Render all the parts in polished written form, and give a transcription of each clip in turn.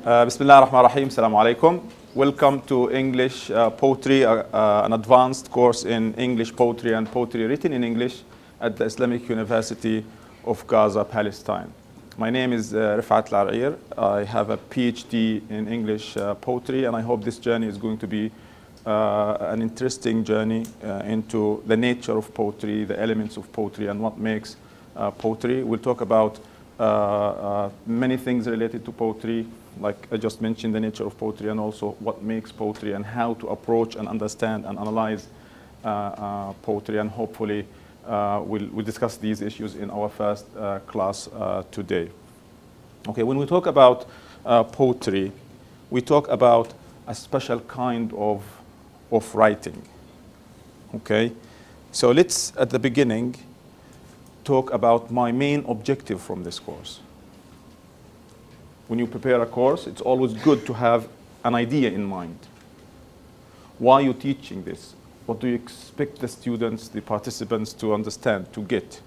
Bismillah ar-Rahman ar-Rahim. Assalamu alaikum. Welcome to English Poetry, an advanced course in English poetry and poetry written in English at the Islamic University of Gaza, Palestine. My name is Rifat Al-Ar'ir. I have a PhD in English poetry, and I hope this journey is going to be an interesting journey into the nature of poetry, the elements of poetry, and what makes poetry. We'll talk about many things related to poetry, like I just mentioned, the nature of poetry, and also what makes poetry and how to approach and understand and analyze poetry. And hopefully we'll discuss these issues in our first class today. Okay, when we talk about poetry, we talk about a special kind of writing. Okay, so let's at the beginning talk about my main objective from this course. When you prepare a course, it's always good to have an idea in mind. Why are you teaching this? What do you expect the students, the participants to understand, to get?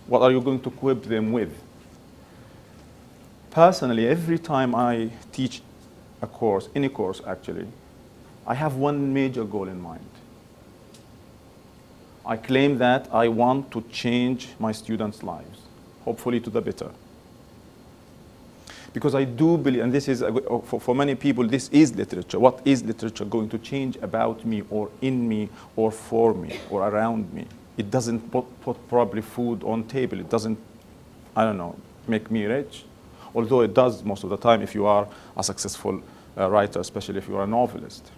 What are you going to equip them with? Personally, every time I teach a course, any course actually, I have one major goal in mind. I claim that I want to change my students' lives, hopefully to the better. Because I do believe, and this is, for many people, this is literature. What is literature going to change about me or in me or for me or around me? It doesn't put probably food on table. It doesn't, I don't know, make me rich. Although it does most of the time if you are a successful writer, especially if you are a novelist.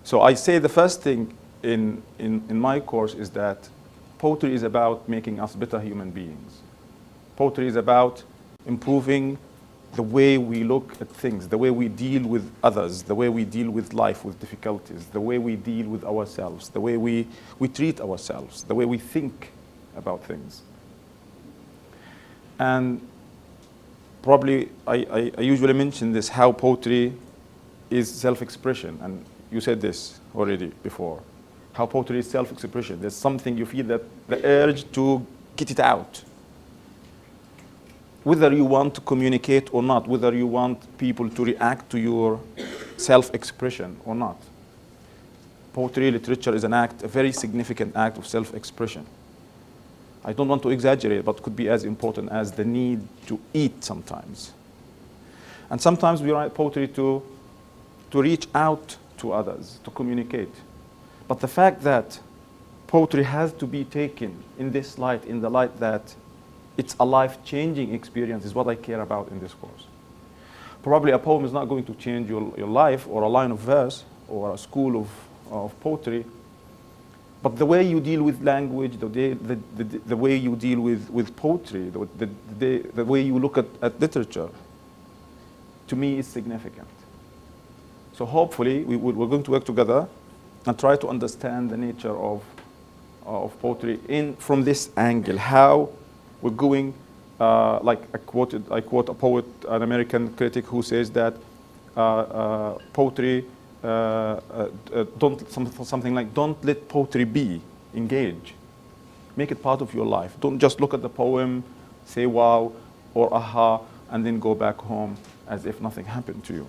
So I say the first thing in my course is that poetry is about making us better human beings. Poetry is about improving the way we look at things, the way we deal with others, the way we deal with life, with difficulties, the way we deal with ourselves, the way we treat ourselves, the way we think about things. And probably I usually mention this, how poetry is self-expression, and you said this already before. How poetry is self-expression. There's something you feel, that the urge to get it out. Whether you want to communicate or not, whether you want people to react to your self-expression or not. Poetry, literature is an act, a very significant act of self-expression. I don't want to exaggerate, but could be as important as the need to eat sometimes. And sometimes we write poetry to reach out to others, to communicate. But the fact that poetry has to be taken in this light, in the light that it's a life-changing experience, is what I care about in this course. Probably a poem is not going to change your life, or a line of verse, or a school of poetry, but the way you deal with language, the way you deal with poetry, the way you look at literature, to me is significant. So hopefully we're going to work together and try to understand the nature of poetry from this angle, how we're going, like I quote a poet, an American critic, who says that poetry, something like, don't let poetry be, engage. Make it part of your life. Don't just look at the poem, say wow or aha, and then go back home as if nothing happened to you.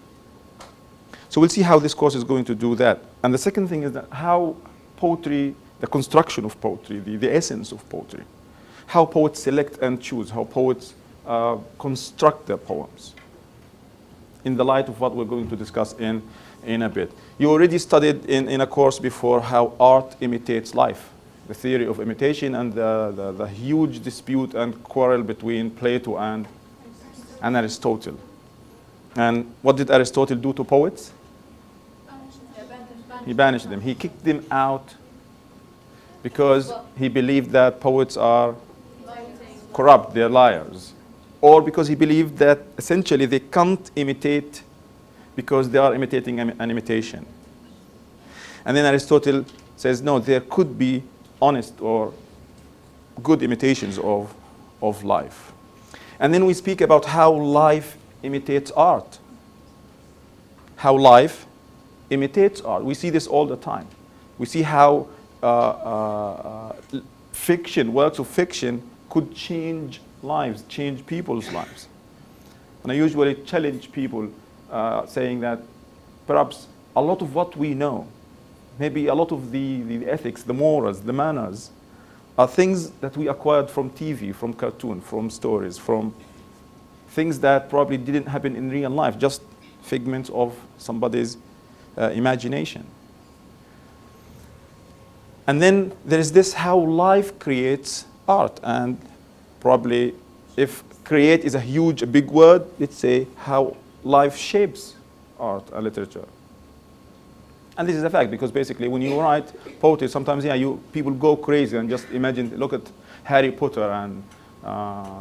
So we'll see how this course is going to do that. And the second thing is that how poetry, the construction of poetry, the essence of poetry, how poets select and choose, how poets construct their poems, in the light of what we're going to discuss in a bit. You already studied in a course before how art imitates life, the theory of imitation, and the huge dispute and quarrel between Plato and Aristotle. And what did Aristotle do to poets? He banished them. He kicked them out because he believed that poets are corrupt, they're liars. Or because he believed that essentially they can't imitate because they are imitating an imitation. And then Aristotle says, no, there could be honest or good imitations of life. And then we speak about how life imitates art. How life imitates art. We see this all the time. We see how fiction, works of fiction, could change lives, change people's lives. And I usually challenge people saying that perhaps a lot of what we know, maybe a lot of the ethics, the morals, the manners, are things that we acquired from TV, from cartoon, from stories, from things that probably didn't happen in real life, just figments of somebody's imagination. And then there is this how life creates art. And probably if create is a big word, let's say how life shapes art and literature. And this is a fact, because basically when you write poetry, sometimes people go crazy and just imagine, look at Harry Potter and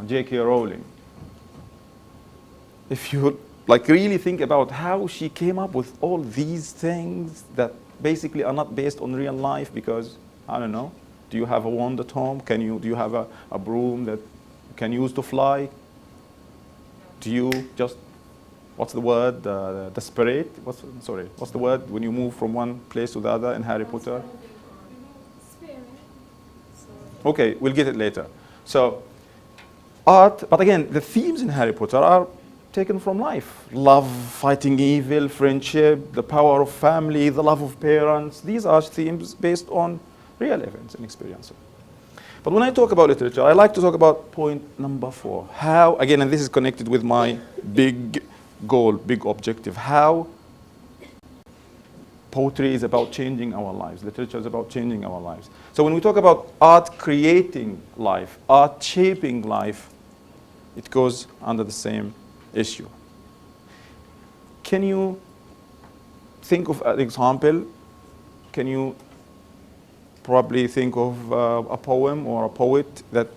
J.K. Rowling. If you really think about how she came up with all these things that basically are not based on real life, because, I don't know, do you have a wand at home? Do you have a broom that you can use to fly? Do you just, what's the word, desperate? What's the word when you move from one place to the other in Harry Potter? Okay, we'll get it later. So, art, but again, the themes in Harry Potter are taken from life. Love, fighting evil, friendship, the power of family, the love of parents. These are themes based on real events and experiences. But when I talk about literature, I like to talk about point number 4. How, again, and this is connected with my big goal, big objective, how poetry is about changing our lives. Literature is about changing our lives. So when we talk about art creating life, art shaping life, it goes under the same issue. Can you think of an example? Can you probably think of a poem or a poet that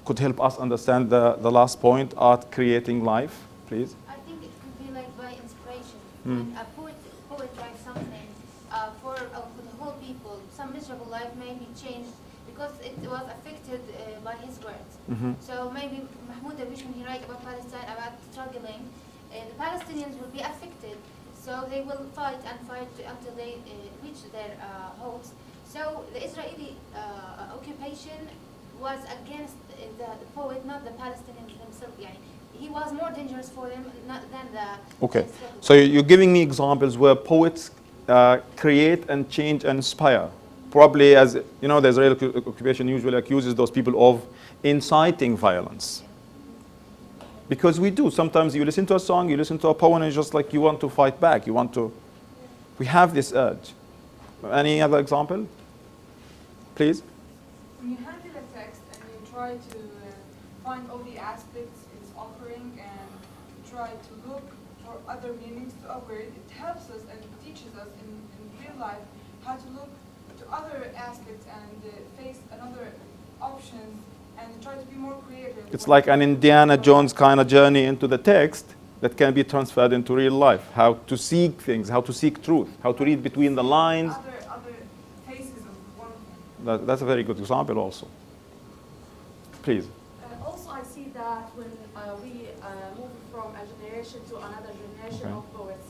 could help us understand the last point, art creating life, please? I think it could be like by inspiration. When a poet writes something for the whole people, some miserable life may be changed because it was affected by his words. So maybe Mahmoud Darwish, when he writes about Palestine, about struggling, the Palestinians will be affected. So they will fight and fight until they reach their hopes. So the Israeli occupation was against the poet, not the Palestinians themselves. He was more dangerous for them than the... Okay, so you're giving me examples where poets create and change and inspire. Probably, as you know, the Israeli occupation usually accuses those people of inciting violence. Because we do. Sometimes you listen to a song, you listen to a poem, and it's just like you want to fight back. We have this urge. Any other example? Please? When you handle a text and you try to find all the aspects it's offering and try to look for other meanings to a word, it helps us and teaches us in real life how to look to other aspects and face another options and try to be more creative. It's like an Indiana Jones kind of journey into the text that can be transferred into real life. How to seek things, how to seek truth, how to read between the lines. Other faces of one thing. That's a very good example also. Please. Also, I see that when we move from a generation to another generation of poets,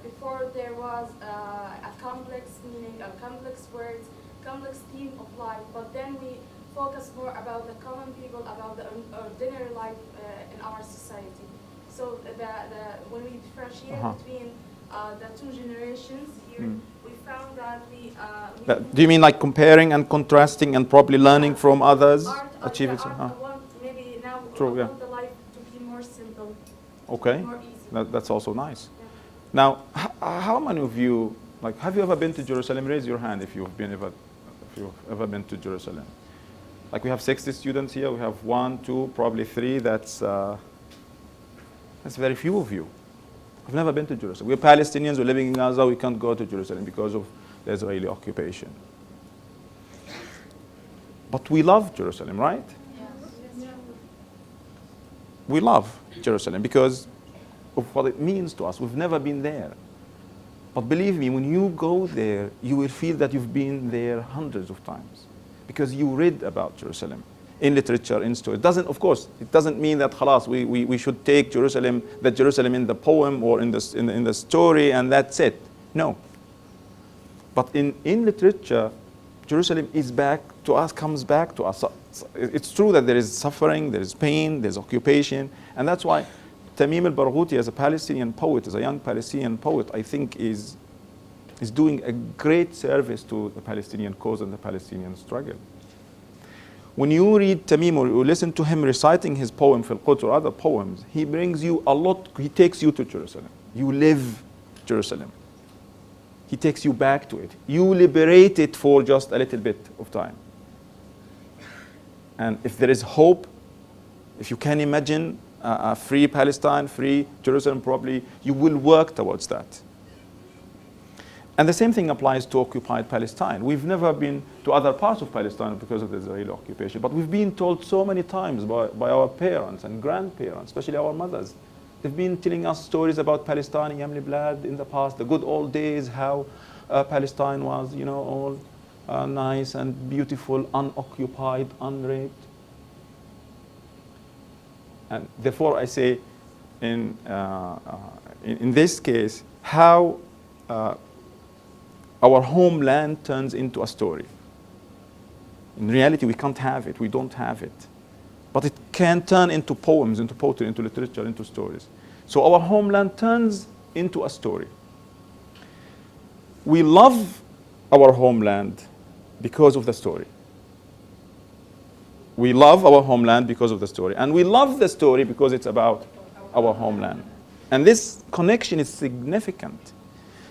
before there was a complex meaning, a complex words, complex theme of life, but then we focus more about the common people, about the ordinary life in our society. So when we differentiate between the two generations here, we found that do you mean like comparing and contrasting and probably learning from others? Achieving maybe now True, want the life to be more simple, okay. more easy. That's also nice. Yeah. Now, how many of you, have you ever been to Jerusalem? Raise your hand if you've ever been to Jerusalem. Like we have 60 students here. We have 1, 2, probably 3. That's very few of you. I've never been to Jerusalem. We're Palestinians. We're living in Gaza. We can't go to Jerusalem because of the Israeli occupation. But we love Jerusalem, right? Yes. We love Jerusalem because of what it means to us. We've never been there. But believe me, when you go there, you will feel that you've been there hundreds of times because you read about Jerusalem in literature, in story. Of course, it doesn't mean that khalas, we should take Jerusalem in the poem or in the story and that's it. No. But in literature, Jerusalem is back to us, comes back to us. it's true that there is suffering, there is pain, there's occupation, and that's why Tamim al-Barghouti, as a Palestinian poet, as a young Palestinian poet, I think is doing a great service to the Palestinian cause and the Palestinian struggle. When you read Tamim or you listen to him reciting his poem Fil Quds or other poems, he brings you a lot, he takes you to Jerusalem. You live Jerusalem. He takes you back to it. You liberate it for just a little bit of time. And if there is hope, if you can imagine a free Palestine, free Jerusalem, probably you will work towards that. And the same thing applies to occupied Palestine. We've never been to other parts of Palestine because of the Israeli occupation, but we've been told so many times by our parents and grandparents, especially our mothers. They've been telling us stories about Palestine, Yamli Blad in the past, the good old days, how Palestine was, all nice and beautiful, unoccupied, unraped. And therefore, I say, in this case, how our homeland turns into a story. In reality, we can't have it. We don't have it. But it can turn into poems, into poetry, into literature, into stories. So our homeland turns into a story. We love our homeland because of the story. We love our homeland because of the story. And we love the story because it's about our homeland. And this connection is significant.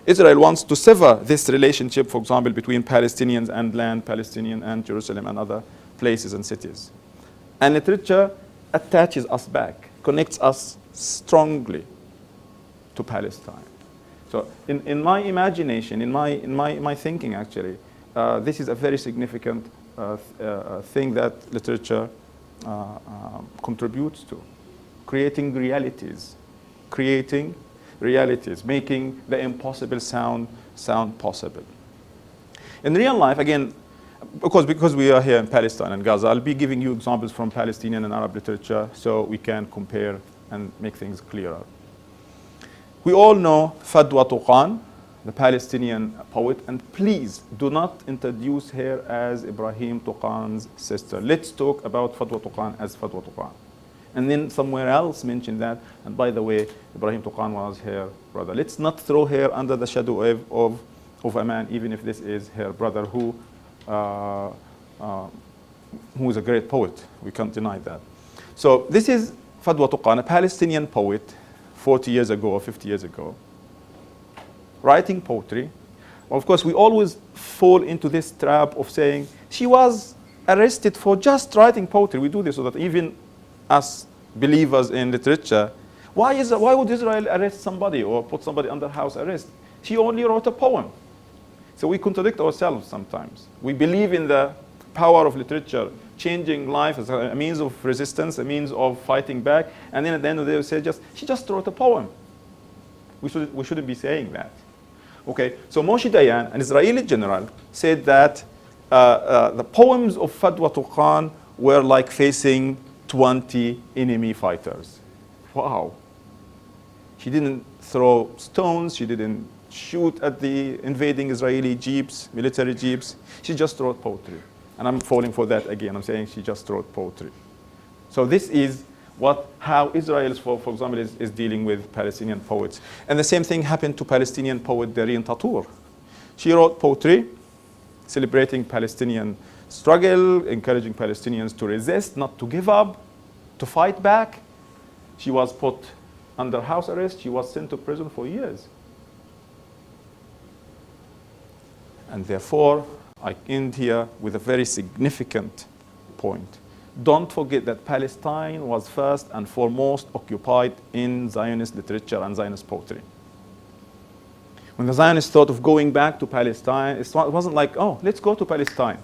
Israel wants to sever this relationship, for example, between Palestinians and land, Palestinian and Jerusalem and other places and cities. And literature attaches us back, connects us strongly to Palestine. So in my imagination, in my thinking actually, this is a very significant thing that literature contributes to. Creating realities, making the impossible sound possible. In real life, again, because we are here in Palestine and Gaza, I'll be giving you examples from Palestinian and Arab literature so we can compare and make things clearer. We all know Fadwa Tuqan, the Palestinian poet, and please do not introduce her as Ibrahim Tuqan's sister. Let's talk about Fadwa Tuqan as Fadwa Tuqan. And then somewhere else mention that, and by the way, Ibrahim Tuqan was her brother. Let's not throw her under the shadow of a man, even if this is her brother who is a great poet. We can't deny that. So this is Fadwa Tuqan, a Palestinian poet, 40 years ago or 50 years ago, writing poetry. Well, of course, we always fall into this trap of saying she was arrested for just writing poetry. We do this so that even us believers in literature, why would Israel arrest somebody or put somebody under house arrest? She only wrote a poem. So we contradict ourselves sometimes. We believe in the power of literature, changing life as a means of resistance, a means of fighting back, and then at the end of the day we say she just wrote a poem. We shouldn't be saying that. Okay, so Moshe Dayan, an Israeli general, said that the poems of Fadwa Tuqan were like facing 20 enemy fighters. Wow. She didn't throw stones, she didn't shoot at the invading Israeli jeeps, military jeeps. She just wrote poetry. And I'm falling for that again. I'm saying she just wrote poetry. So this is how Israel, for example, is dealing with Palestinian poets. And the same thing happened to Palestinian poet Dareen Tatour. She wrote poetry celebrating Palestinian struggle, encouraging Palestinians to resist, not to give up, to fight back. She was put under house arrest. She was sent to prison for years. And therefore, I end here with a very significant point. Don't forget that Palestine was first and foremost occupied in Zionist literature and Zionist poetry. When the Zionists thought of going back to Palestine, it wasn't like, oh, let's go to Palestine.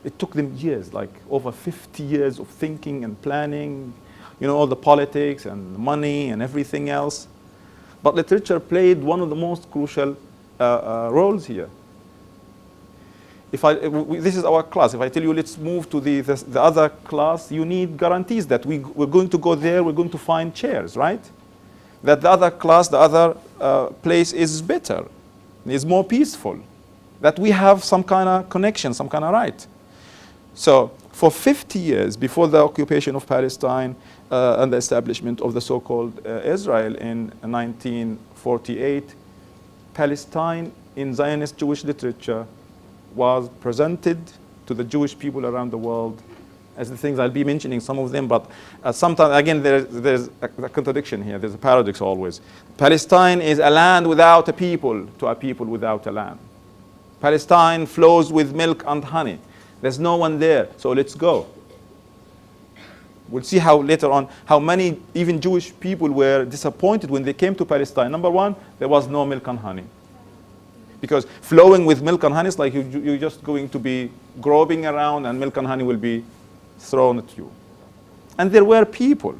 It took them years, like over 50 years of thinking and planning, all the politics and the money and everything else. But literature played one of the most crucial roles here. This is our class. If I tell you, let's move to the other class, you need guarantees that we're going to go there, we're going to find chairs, right? That the other class, the other place is better, is more peaceful, that we have some kind of connection, some kind of right. So for 50 years before the occupation of Palestine and the establishment of the so-called Israel in 1948, Palestine in Zionist Jewish literature was presented to the Jewish people around the world as the things I'll be mentioning some of them, but sometimes, again, there's a contradiction here. There's a paradox always. Palestine is a land without a people to a people without a land. Palestine flows with milk and honey. There's no one there, so let's go. We'll see how later on, how many even Jewish people were disappointed when they came to Palestine. Number one, there was no milk and honey. Because flowing with milk and honey is like you're just going to be groping around and milk and honey will be thrown at you. And there were people.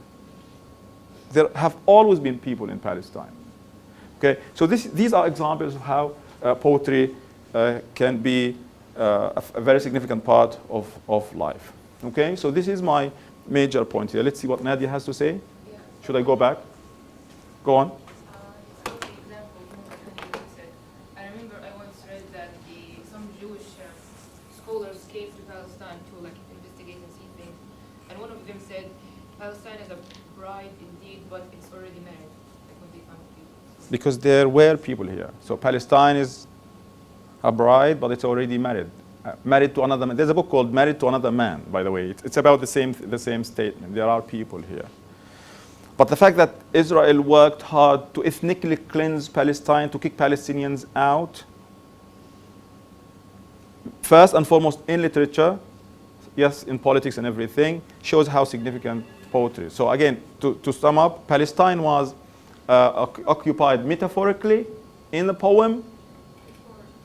There have always been people in Palestine. Okay, so these are examples of how poetry can be a very significant part of life. Okay, so this is my major point here. Let's see what Nadia has to say. Yeah. Should I go back? Go on. I remember I once read that some Jewish scholars came to Palestine to like investigate and see things, and one of them said Palestine is a bride indeed, but it's already married. Like when they found people. So Because there were people here. So Palestine is a bride, but it's already married. Married to another man. There's a book called Married to Another Man, by the way. It's about the same statement. There are people here. But the fact that Israel worked hard to ethnically cleanse Palestine, to kick Palestinians out, first and foremost in literature, yes, in politics and everything, shows how significant poetry is. So again, to sum up, Palestine was occupied metaphorically in the poem,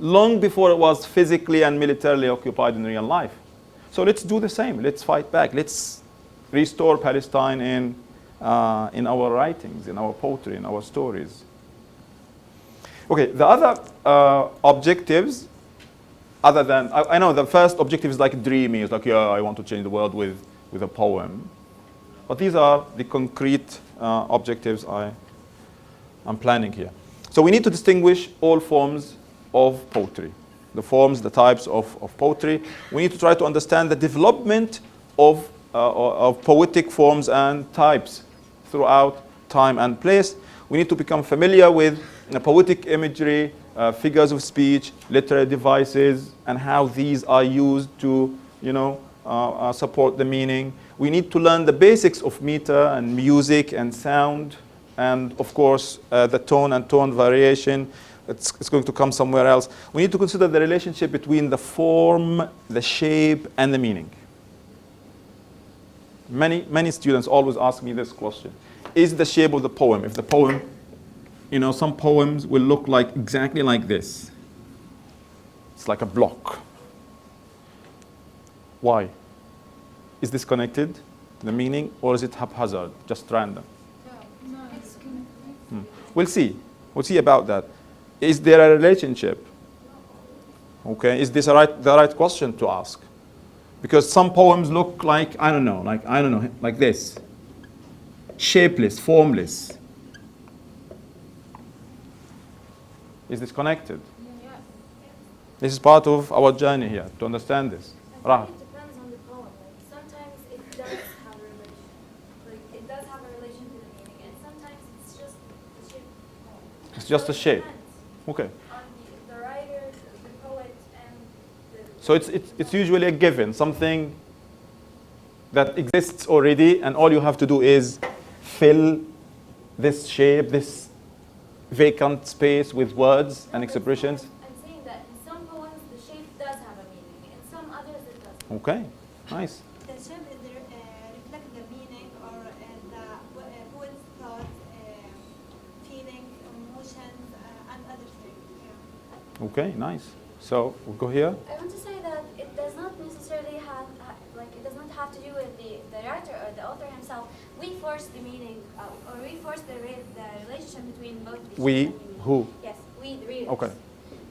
long before it was physically and militarily occupied in real life. So let's do the same. Let's fight back. Let's restore Palestine in our writings, in our poetry, in our stories. Okay, the other objectives, other than, I know the first objective is like dreamy. It's like, yeah, I want to change the world with a poem. But these are the concrete objectives I'm planning here. So we need to distinguish all forms of poetry, the forms, the types of poetry. We need to try to understand the development of poetic forms and types throughout time and place. We need to become familiar with poetic imagery, figures of speech, literary devices, and how these are used to, support the meaning. We need to learn the basics of meter and music and sound, and of course, the tone and tone variation. It's going to come somewhere else. We need to consider the relationship between the form, the shape, and the meaning. Many students always ask me this question. Is the shape of the poem, if the poem, some poems will look like exactly like this. It's like a block. Why? Is this connected to the meaning, or is it haphazard, just random? No, it's connected. We'll see. We'll see about that. Is there a relationship? Okay, is this the right question to ask? Because some poems look like, like this. Shapeless, formless. Is this connected? Yes. This is part of our journey here, to understand this. Rahab. It depends on the poem. Like sometimes it does have a relation. Like it does have a relation to the meaning, and sometimes it's just the shape. It's just So a it shape. depends Okay. on the writer, the poet, and the. So it's usually a given, something that exists already, and all you have to do is fill this shape, this vacant space with words and expressions. I'm saying that in some poems the shape does have a meaning, in some others it doesn't. Okay, nice. The shape reflect the meaning or the poet's thought, feeling, emotions, and other things. Yeah. Okay, nice. So we'll go here. I want to say that it does not necessarily it does not have to do with the writer or the author himself. We force the meaning, or we force the relationship between both the We, shape and meaning. who? Yes, we, the readers. Okay.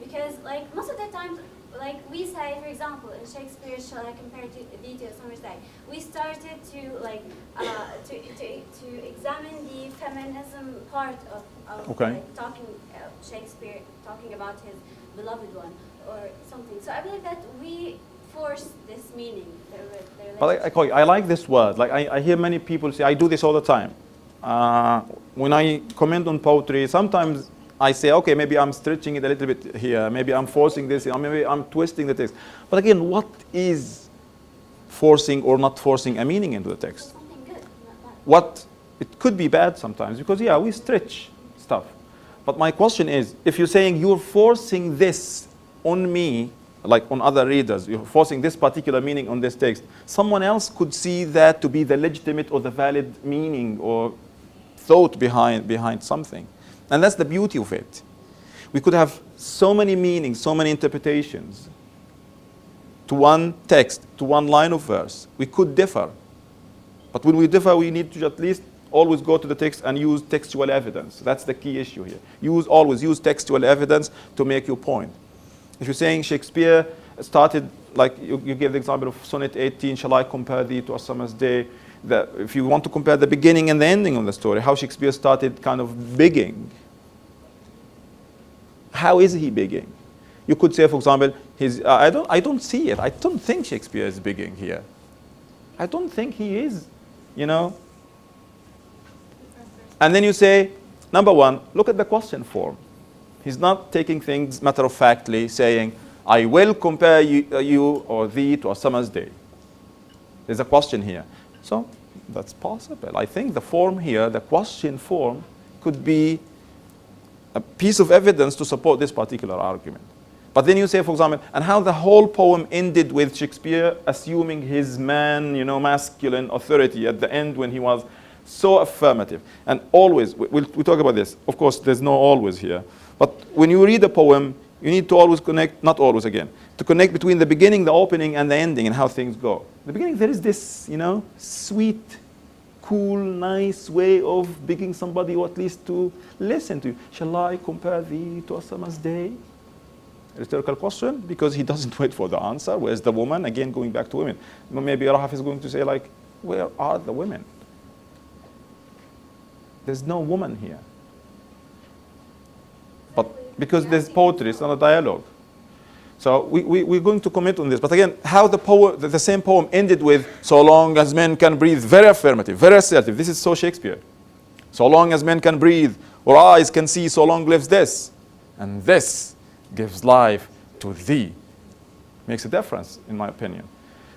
Because, like, most of the time, like, we say, for example, in Shakespeare, shall I compare to Summer's Day, we started to, like, to examine the feminism part of Okay. like, Shakespeare talking about his beloved one or something. So I believe that we force this meaning. But I like this word. Like I hear many people say, I do this all the time. When I comment on poetry, sometimes I say, okay, maybe I'm stretching it a little bit here. Maybe I'm forcing this, or maybe I'm twisting the text. But again, what is forcing or not forcing a meaning into the text? Something good, not bad. What it could be bad sometimes, because yeah, we stretch stuff. But my question is, if you're saying you're forcing this on me, like on other readers, you're forcing this particular meaning on this text, someone else could see that to be the legitimate or the valid meaning or thought behind something. And that's the beauty of it. We could have so many meanings, so many interpretations to one text, to one line of verse. We could differ. But when we differ, we need to at least always go to the text and use textual evidence. That's the key issue here. Always use textual evidence to make your point. If you're saying Shakespeare started, like you gave the example of Sonnet 18, shall I compare thee to a summer's day? If you want to compare the beginning and the ending of the story, how Shakespeare started kind of begging. How is he begging? You could say, for example, I don't see it. I don't think Shakespeare is begging here. I don't think he is, you know. And then you say, number one, look at the question form. He's not taking things matter-of-factly, saying, I will compare you or thee to a summer's day. There's a question here. So that's possible. I think the form here, the question form, could be a piece of evidence to support this particular argument. But then you say, for example, and how the whole poem ended with Shakespeare assuming his masculine authority at the end when he was so affirmative. And always, we'll talk about this. Of course, there's no always here. But when you read a poem, you need to always connect, not always again, to connect between the beginning, the opening, and the ending and how things go. In the beginning, there is this, sweet, cool, nice way of begging somebody or at least to listen to you. Shall I compare thee to a summer's day? Rhetorical question, because he doesn't wait for the answer. Where's the woman? Again, going back to women. Maybe Rahaf is going to say, like, where are the women? There's no woman here. But because there's poetry, it's not a dialogue. So we're going to comment on this. But again, how the same poem ended with, so long as men can breathe, very affirmative, very assertive. This is so Shakespeare. So long as men can breathe, or eyes can see, so long lives this. And this gives life to thee. Makes a difference, in my opinion.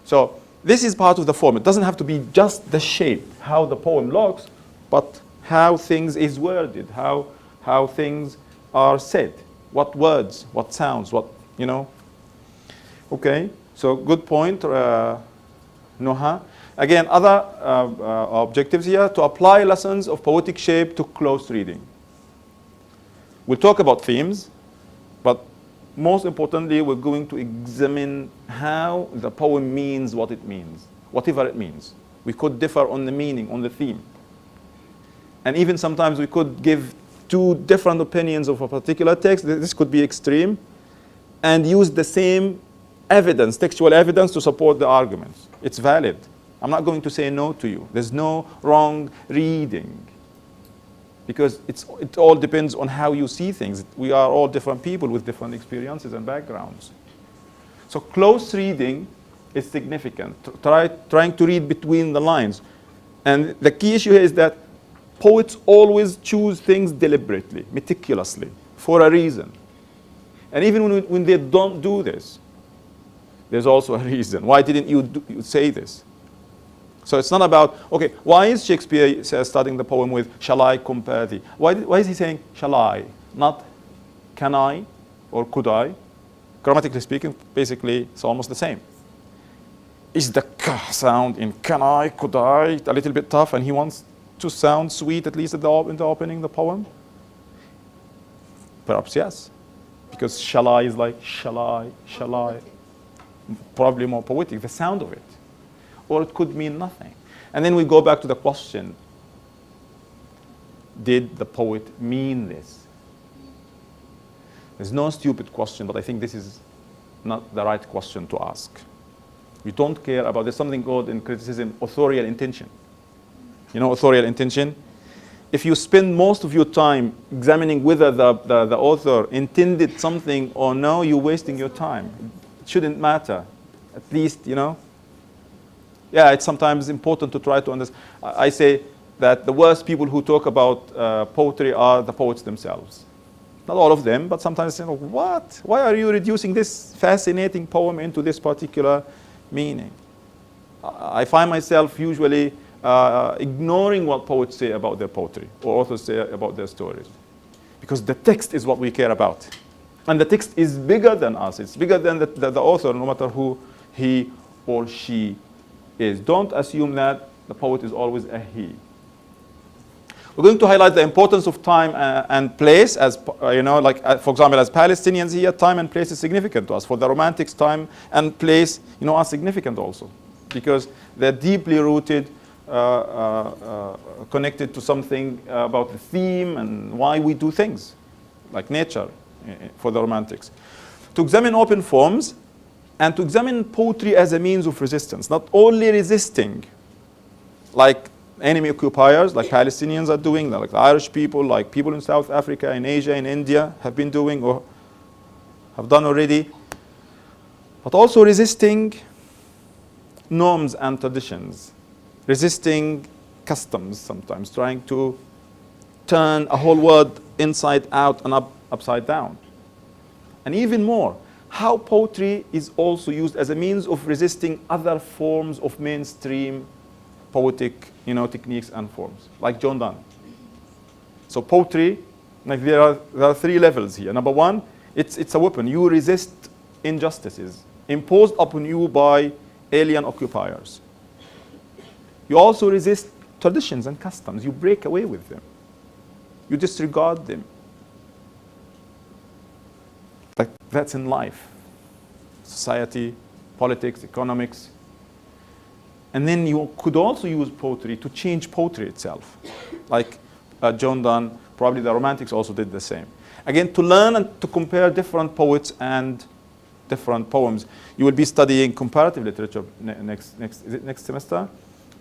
So this is part of the form. It doesn't have to be just the shape, how the poem looks, but how things is worded, how things are said, what words, what sounds, what, Okay, so good point, Noha. Again, other objectives here, to apply lessons of poetic shape to close reading. We'll talk about themes, but most importantly, we're going to examine how the poem means what it means, whatever it means. We could differ on the meaning, on the theme. And even sometimes we could give two different opinions of a particular text. This could be extreme, and use the same evidence, textual evidence, to support the arguments. It's valid. I'm not going to say no to you. There's no wrong reading, because it all depends on how you see things. We are all different people with different experiences and backgrounds. So close reading is significant. Trying to read between the lines. And the key issue here is that poets always choose things deliberately, meticulously, for a reason. And even when they don't do this, there's also a reason. Why didn't you say this? So it's not about, okay, why is Shakespeare starting the poem with, shall I compare thee? Why is he saying, shall I? Not, can I or could I? Grammatically speaking, basically, it's almost the same. Is the k sound in can I, could I, a little bit tough, and he wants to sound sweet, at least in the opening of the poem? Perhaps yes. Because shall I is like, shall I? Probably more poetic, the sound of it. Or it could mean nothing. And then we go back to the question, did the poet mean this? There's no stupid question, but I think this is not the right question to ask. We don't care about, there's something called in criticism, authorial intention. You know authorial intention? If you spend most of your time examining whether the author intended something or no, you're wasting your time. It shouldn't matter. At least, you know. Yeah, it's sometimes important to try to understand. I say that the worst people who talk about poetry are the poets themselves. Not all of them, but sometimes, you know, what? Why are you reducing this fascinating poem into this particular meaning? I find myself usually ignoring what poets say about their poetry or authors say about their stories. Because the text is what we care about. And the text is bigger than us. It's bigger than the author, no matter who he or she is. Don't assume that the poet is always a he. We're going to highlight the importance of time and place, as you know, like for example, as Palestinians here, time and place is significant to us. For the Romantics, time and place, you know, are significant also, because they're deeply rooted, connected to something about the theme and why we do things, like nature, for the Romantics. To examine open forms and to examine poetry as a means of resistance, not only resisting, like enemy occupiers, like Palestinians are doing, like the Irish people, like people in South Africa, in Asia, in India have been doing or have done already, but also resisting norms and traditions, resisting customs sometimes, trying to turn a whole word inside out and upside down. And even more, how poetry is also used as a means of resisting other forms of mainstream poetic, you know, techniques and forms, like John Donne. So poetry, like there are three levels here. Number one, it's a weapon. You resist injustices imposed upon you by alien occupiers. You also resist traditions and customs. You break away with them. You disregard them. Like that's in life, society, politics, economics. And then you could also use poetry to change poetry itself. Like John Donne, probably the Romantics also did the same. Again, to learn and to compare different poets and different poems. You will be studying comparative literature next semester.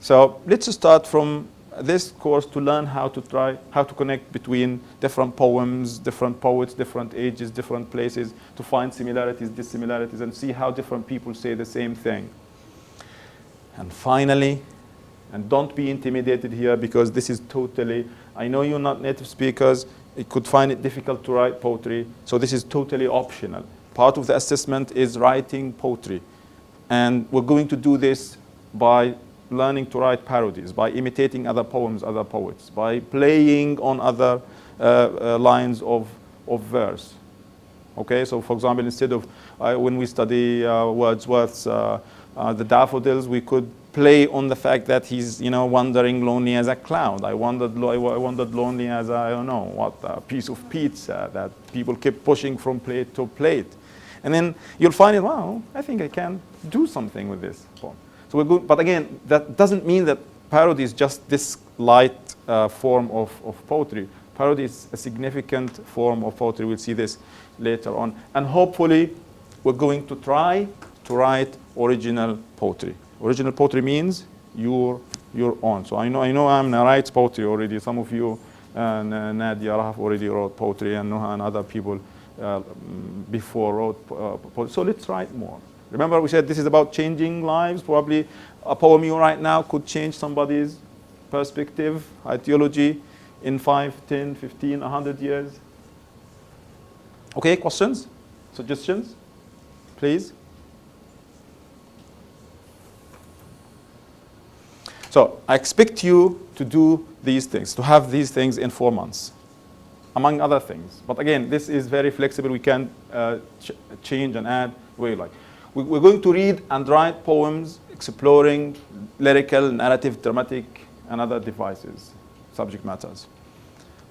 So let's just start from this course to learn how to connect between different poems, different poets, different ages, different places, to find similarities, dissimilarities, and see how different people say the same thing. And finally, and don't be intimidated here, because this is totally, I know you're not native speakers, you could find it difficult to write poetry, so this is totally optional. Part of the assessment is writing poetry. And we're going to do this by learning to write parodies, by imitating other poems, other poets, by playing on other lines of verse. Okay, so for example, instead of, when we study Wordsworth's the Daffodils, we could play on the fact that he's, you know, wandering lonely as a cloud. I wandered lonely as I don't know what, a piece of pizza that people keep pushing from plate to plate. And then you'll find it, wow, I think I can do something with this poem. So we're good, but again, that doesn't mean that parody is just this light form of poetry. Parody is a significant form of poetry. We'll see this later on. And hopefully, we're going to try to write original poetry. Original poetry means your own. So I know Amna writes poetry already. Some of you, Nadia Rahaf already wrote poetry, and Noha and other people before wrote poetry. So let's write more. Remember we said this is about changing lives. Probably a poem you write now could change somebody's perspective, ideology in 5, 10, 15, 100 years. Okay, questions? Suggestions? Please. So I expect you to do these things, to have these things in 4 months, among other things. But again, this is very flexible. We can change and add where you like. We're going to read and write poems exploring lyrical, narrative, dramatic, and other devices, subject matters.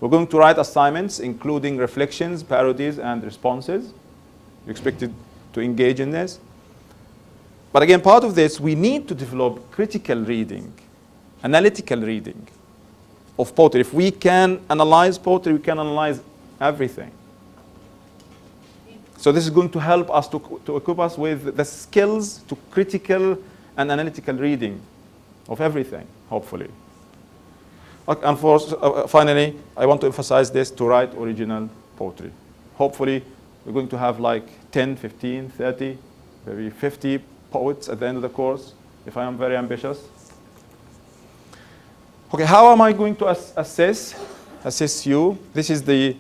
We're going to write assignments, including reflections, parodies, and responses. You're expected to engage in this. But again, part of this, we need to develop critical reading, analytical reading of poetry. If we can analyze poetry, we can analyze everything. So this is going to help us to equip us with the skills to critical and analytical reading of everything, hopefully. And finally, I want to emphasize this, to write original poetry. Hopefully, we're going to have like 10, 15, 30, maybe 50 poets at the end of the course, if I am very ambitious. Okay, how am I going to assess you? This is the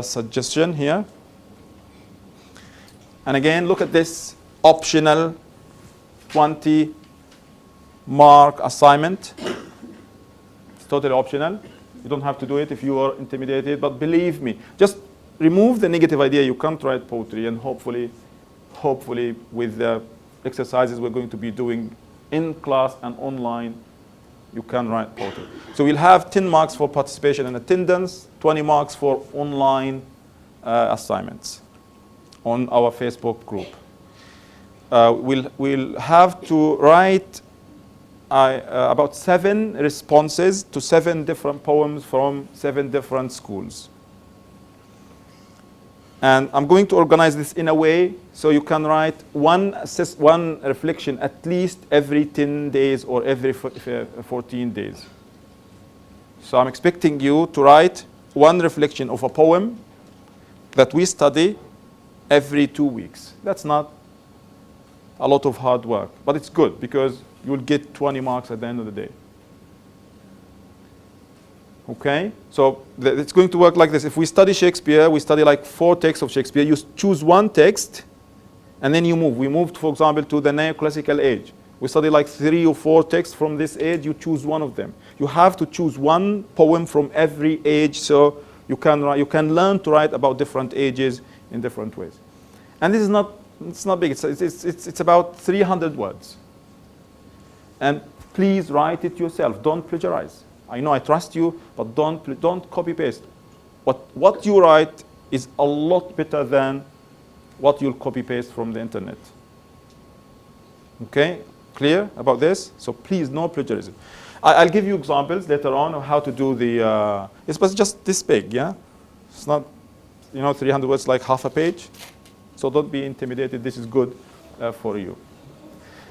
suggestion here. And again, look at this optional 20-mark assignment. It's totally optional. You don't have to do it if you are intimidated, but believe me, just remove the negative idea. You can't write poetry, and hopefully with the exercises we're going to be doing in class and online, you can write poetry. So we'll have 10 marks for participation and attendance, 20 marks for online assignments on our Facebook group. We'll have to write about 7 responses to 7 different poems from 7 different schools. And I'm going to organize this in a way so you can write one reflection at least every 10 days or every 14 days. So I'm expecting you to write one reflection of a poem that we study every 2 weeks. That's not a lot of hard work, but it's good because you'll get 20 marks at the end of the day. Okay, so it's going to work like this. If we study Shakespeare, we study like 4 texts of Shakespeare. You choose one text, and then you move. We moved, for example, to the neoclassical age. We study like 3 or 4 texts from this age. You choose one of them. You have to choose one poem from every age, so you can learn to write about different ages in different ways. And this is not big. It's about 300 words. And please write it yourself. Don't plagiarize. I know I trust you, but don't copy paste. What you write is a lot better than what you'll copy paste from the internet. Okay, clear about this? So please, no plagiarism. I'll give you examples later on of how to do the. It's just this big, yeah. It's not, 300 words like half a page. So don't be intimidated. This is good for you.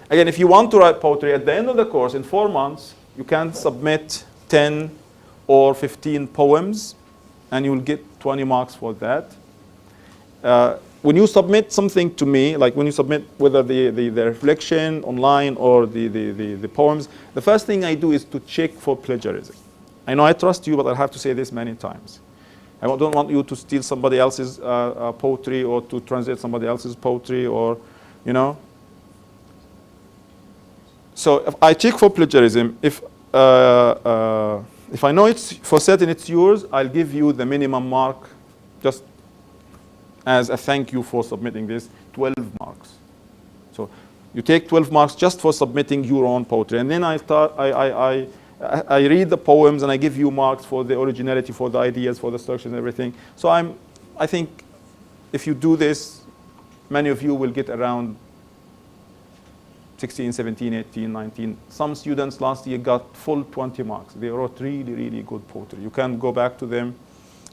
Again, if you want to write poetry at the end of the course in 4 months, you can submit 10 or 15 poems, and you will get 20 marks for that. When you submit something to me, like when you submit whether the reflection online or the poems, the first thing I do is to check for plagiarism. I know I trust you, but I have to say this many times. I don't want you to steal somebody else's poetry or to translate somebody else's poetry or, So if I check for plagiarism, if I know it's for certain it's yours, I'll give you the minimum mark just as a thank you for submitting this, 12 marks. So you take 12 marks just for submitting your own poetry. And then I read the poems and I give you marks for the originality, for the ideas, for the structure and everything. So I think if you do this, many of you will get around 16, 17, 18, 19. Some students last year got full 20 marks. They wrote really, really good poetry. You can go back to them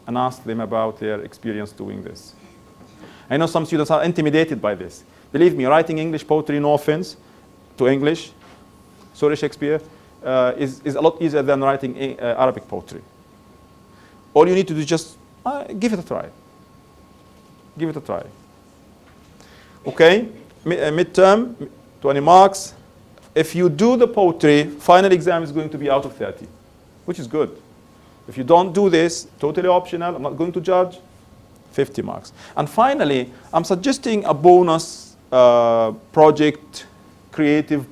and ask them about their experience doing this. I know some students are intimidated by this. Believe me, writing English poetry, no offense to English, sorry Shakespeare, is a lot easier than writing Arabic poetry. All you need to do is just give it a try. Give it a try. Okay, midterm, 20 marks. If you do the poetry, final exam is going to be out of 30, which is good. If you don't do this, totally optional, I'm not going to judge, 50 marks. And finally, I'm suggesting a bonus project, creative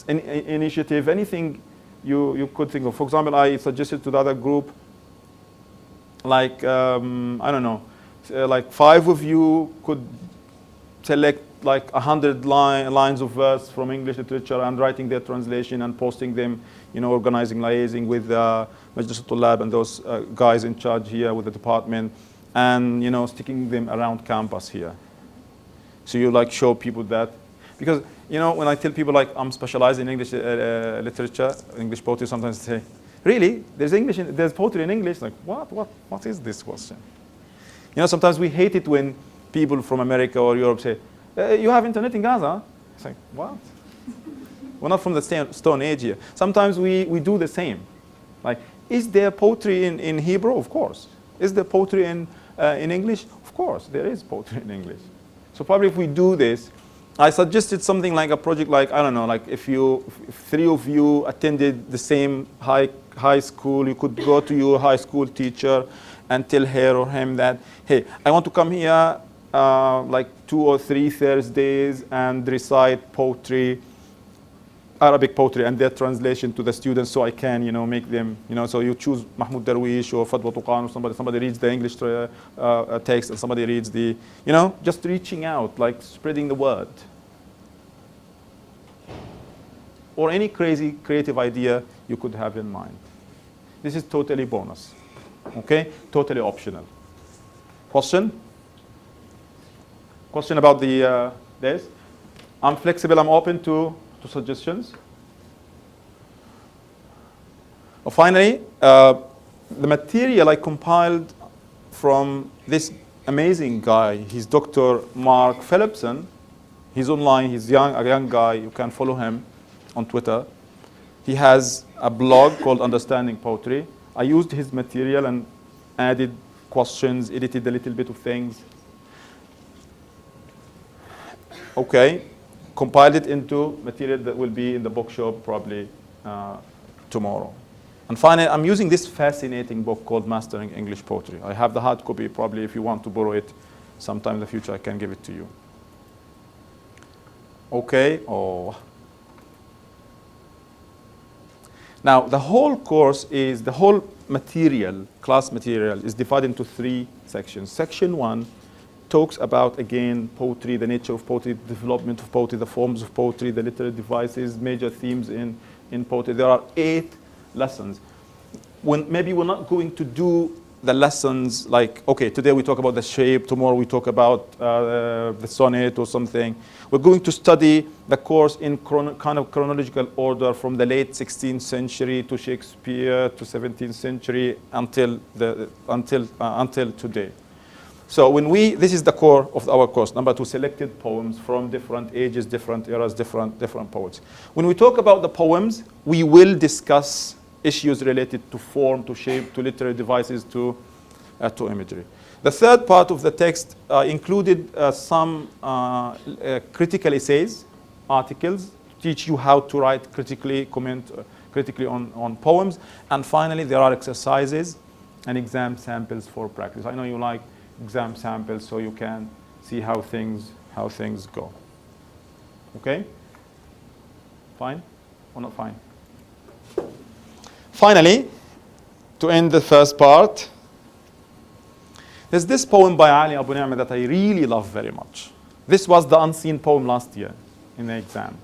initiative, anything you could think of. For example, I suggested to the other group, like, I don't know, like 5 of you could select like 100 lines of verse from English literature and writing their translation and posting them, organizing, liaising with Majlis al-Tullab and those guys in charge here with the department, and sticking them around campus here. So you like show people that, because when I tell people like I'm specialized in English literature, English poetry, sometimes they say, really, there's poetry in English? Like what is this question? Sometimes we hate it when people from America or Europe say, you have internet in Gaza? It's like, what? We're not from the Stone Age here. Sometimes we do the same. Like, is there poetry in Hebrew? Of course. Is there poetry in English? Of course, there is poetry in English. So probably if we do this, I suggested something like a project like, I don't know, like if three of you attended the same high school, you could go to your high school teacher and tell her or him that, hey, I want to come here like 2 or 3 Thursdays and recite poetry, Arabic poetry and their translation to the students so I can, make them, so you choose Mahmoud Darwish or Fatwa Tuqan or somebody reads the English text and somebody reads the, just reaching out, like spreading the word. Or any crazy creative idea you could have in mind. This is totally bonus, okay? Totally optional. Question? Question about this? I'm flexible, I'm open to suggestions. Finally, the material I compiled from this amazing guy, he's Dr. Mark Phillipson. He's online, he's a young guy, you can follow him on Twitter. He has a blog called Understanding Poetry. I used his material and added questions, edited a little bit of things. Okay. Compiled it into material that will be in the bookshop probably tomorrow. And finally, I'm using this fascinating book called Mastering English Poetry. I have the hard copy. Probably if you want to borrow it sometime in the future, I can give it to you. Okay. Oh. Now, the whole course is, the whole material, class material, is divided into 3 sections. Section 1 talks about, again, poetry, the nature of poetry, the development of poetry, the forms of poetry, the literary devices, major themes in poetry. There are 8 lessons. Maybe we're not going to do the lessons like, okay, today we talk about the shape, tomorrow we talk about the sonnet or something. We're going to study the course in kind of chronological order from the late 16th century to Shakespeare to 17th century until today. So this is the core of our course. Number 2, selected poems from different ages, different eras, different poets. When we talk about the poems, we will discuss issues related to form, to shape, to literary devices, to imagery. The third part of the text included some critical essays, articles, to teach you how to write critically, comment critically on poems. And finally, there are exercises and exam samples for practice. I know you like exam samples so you can see how things go. Okay? Fine or not fine? Finally, to end the first part, there's this poem by Ali Abu Ni'mah that I really love very much. This was the unseen poem last year in the exam.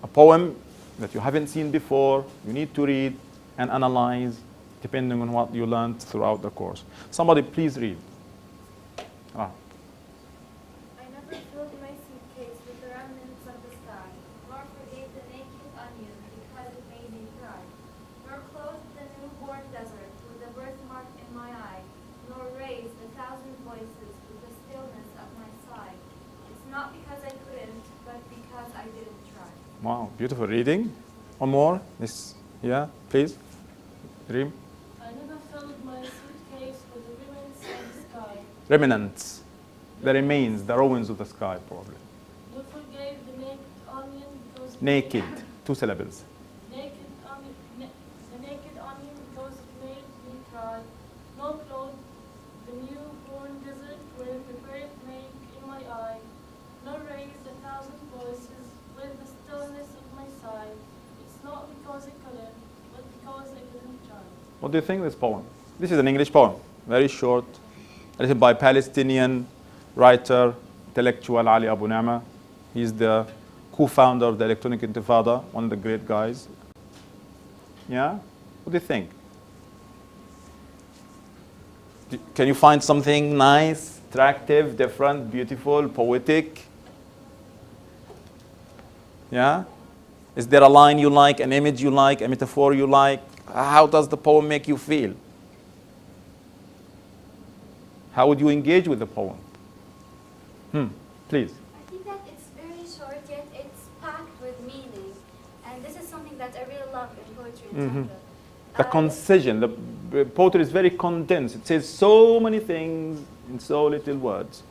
A poem that you haven't seen before, you need to read and analyze depending on what you learned throughout the course. Somebody please read. I never filled my suitcase with the remnants of the sky, nor forgave the naked onion because it made me cry, nor clothed the newborn desert with a birthmark in my eye, nor raised 1,000 voices with the stillness of my sigh. It's not because I couldn't, but because I didn't try. Wow, beautiful reading. One more. This, yeah, please. Reem. I never filled my suitcase with the remnants of the sky. Remnants. The remains, the ruins of the sky, probably. Nor forgave the naked onion because Naked. 2 syllables. the naked onion because it made me cry. Nor clothed the newborn desert with the birthmark in my eye. Nor raised 1,000 voices with the stillness of my sigh. It's not because I couldn't, but because I didn't try. What do you think of this poem? This is an English poem, very short, written by Palestinian writer, intellectual Ali Abu Ni'mah. He's the co-founder of the Electronic Intifada, one of the great guys. Yeah? What do you think? Can you find something nice, attractive, different, beautiful, poetic? Yeah? Is there a line you like, an image you like, a metaphor you like? How does the poem make you feel? How would you engage with the poem? Please. I think that it's very short, yet it's packed with meaning. And this is something that I really love in poetry in general. The concision, the poetry is very condensed. It says so many things in so little words.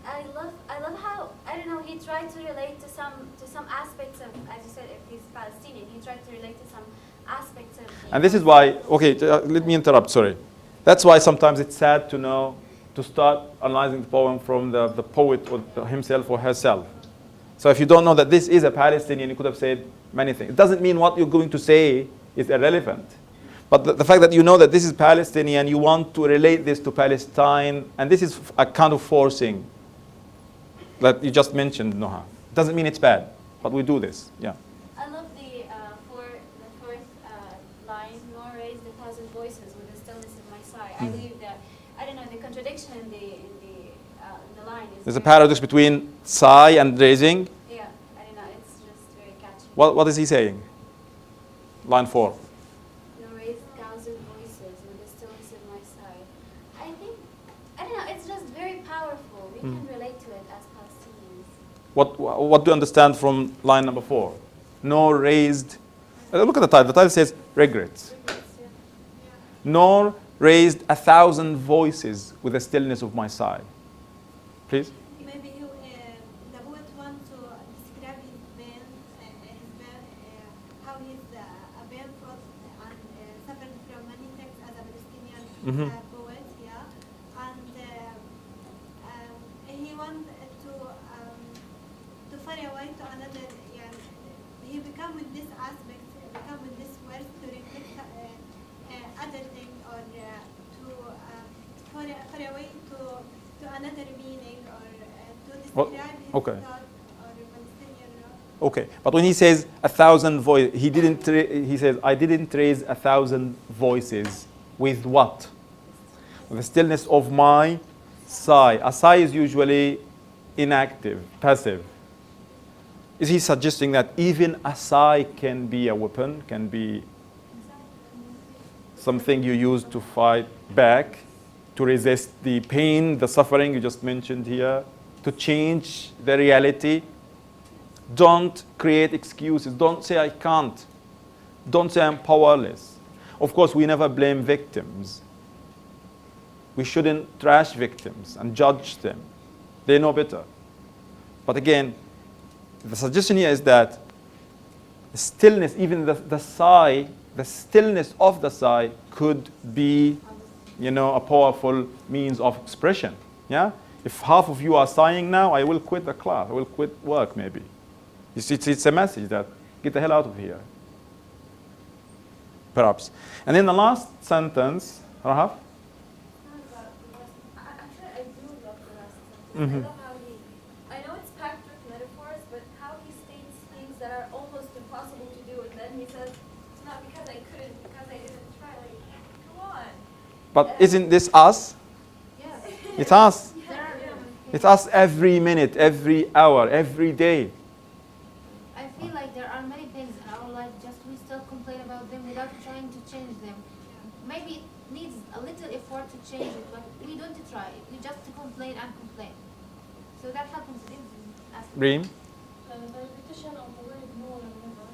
I love how, I don't he tried to relate to some aspects of, as you said, if he's Palestinian, he tried to relate to some aspects of. And this is why, okay, let me interrupt, sorry. That's why sometimes it's sad to know, to start analyzing the poem from the poet or himself or herself. So if you don't know that this is a Palestinian, you could have said many things. It doesn't mean what you're going to say is irrelevant. But the fact that you know that this is Palestinian, you want to relate this to Palestine, and this is a kind of forcing that you just mentioned, Noha. It doesn't mean it's bad, but we do this, yeah. I love the fourth line, nor raise the thousand voices with the stillness of my sigh. I believe that, I don't know, the contradiction in the line is. There's a paradox between sigh and raising. Yeah, I don't know, it's just very catchy. What is he saying? Line 4. Nor raise a thousand voices with the stillness of my sigh. I think, I don't know, it's just very powerful. We can relate to it as Palestinians. What do you understand from line number 4? Nor raised, look at the title. The title says regrets. Nor raised 1,000 voices with the stillness of my sigh. Please? Maybe the poet wants to describe his pain, how he's a painful and suffering from many things as a Palestinian poet, yeah. And he wants to far away to another, yeah. He become with this aspect, become with this word to reflect other thing or to far away to another meaning or to describe his okay. thought or Palestinian. Okay, but when he says 1,000 voices, he says, I didn't raise 1,000 voices with what? With the stillness of my sigh. A sigh is usually inactive, passive. Is he suggesting that even a sigh can be a weapon, can be something you use to fight back, to resist the pain, the suffering you just mentioned here, to change the reality? Don't create excuses. Don't say I can't. Don't say I'm powerless. Of course, we never blame victims. We shouldn't trash victims and judge them. They know better. But again, the suggestion here is that the stillness, even the sigh, the stillness of the sigh could be, a powerful means of expression. Yeah? If half of you are sighing now, I will quit the class. I will quit work, maybe. It's a message that get the hell out of here. Perhaps. And then the last sentence, Rahaf? Actually, I do love the last sentence. I love how I know it's packed with metaphors, but how he states things that are almost impossible to do, and then he says, it's not because I couldn't, because I didn't try. Like, come on. But isn't this us? Yes. It's us. It's us every minute, every hour, every day. I feel like there are many things in our life, just we still complain about them without trying to change them. Maybe it needs a little effort to change it, but we don't try. We just complain and complain. So that happens in aspects. Reem? The repetition of the word more and never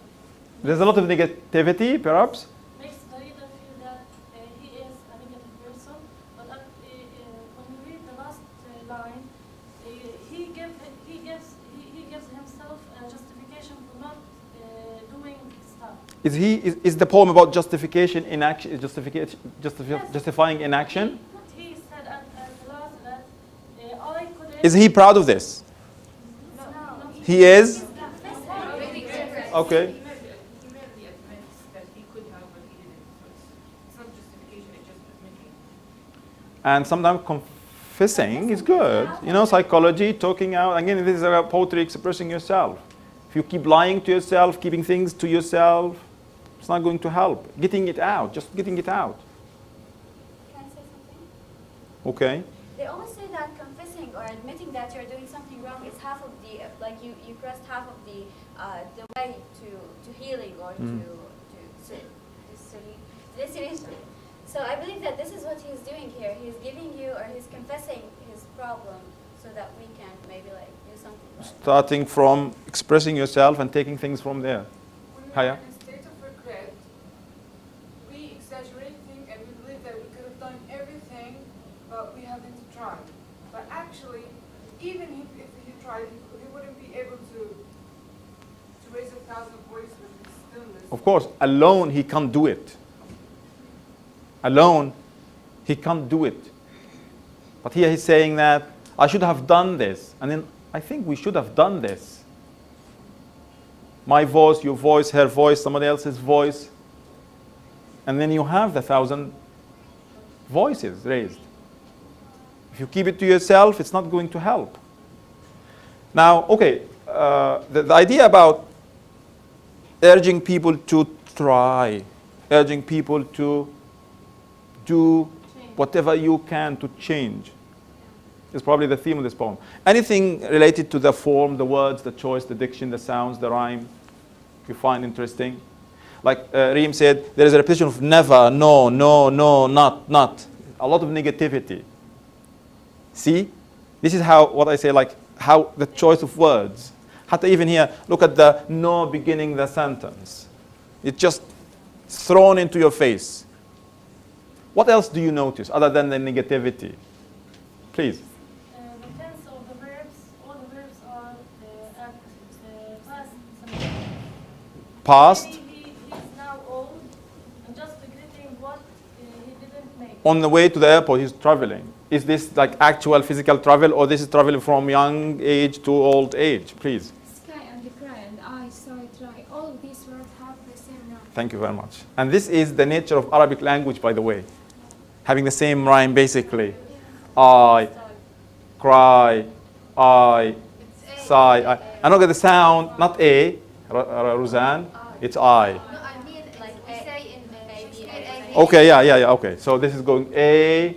There's a lot of negativity, perhaps? makes the reader feel that he is a negative person. But when you read the last line, he gives himself a justification for not doing stuff. Is the poem about justification in action, justifying inaction? He said at the last that I couldn't. Is he proud of this? No. He is? Okay. Okay. He merely admits that he could have, but he didn't. So it's not justification, it's just admitting. And sometimes confessing is good. Psychology, talking out. Again, this is about poetry, expressing yourself. If you keep lying to yourself, keeping things to yourself, it's not going to help. Getting it out, just getting it out. Can I say something? Okay. They always say that confessing or admitting that you're doing something wrong is half of the, like you crossed half of the way to healing or to dissolution. So I believe that this is what he's doing here. He's giving you, or he's confessing his problem so that we can maybe like do something about it. Starting from expressing yourself and taking things from there. When Haya? we're in a state of regret, we exaggerate things and we believe that we could have done everything, but we haven't tried. But actually, even if he tried, he wouldn't be able to raise 1,000 voices with stillness. Of course, alone he can't do it. Alone, he can't do it. But here he's saying that I should have done this. And then I think we should have done this. My voice, your voice, her voice, somebody else's voice. And then you have the 1,000 voices raised. If you keep it to yourself, it's not going to help. Now, okay, the idea about urging people to try, urging people to do whatever you can to change is probably the theme of this poem. Anything related to the form, the words, the choice, the diction, the sounds, the rhyme, you find interesting? Like Reem said, there is a repetition of never, no, no, no, not. A lot of negativity. See? This is how, what I say, like how the choice of words. Hatta even here, look at the no beginning the sentence. It's just thrown into your face. What else do you notice other than the negativity? Please. The tense of the verbs, all the verbs are past simple. Past. He's now old and just regretting what he didn't make. On the way to the airport, he's traveling. Is this like actual physical travel, or this is traveling from young age to old age? Please. Sky and the cry and I saw it dry. All of these words have the same rhyme. Thank you very much. And this is the nature of Arabic language, by the way. Having the same rhyme, basically. I, cry, I, sigh. I. And look at the sound, not A, Roseanne, it's I. No, I mean, like we say in Shakespeare. Okay, yeah, okay. So this is going A.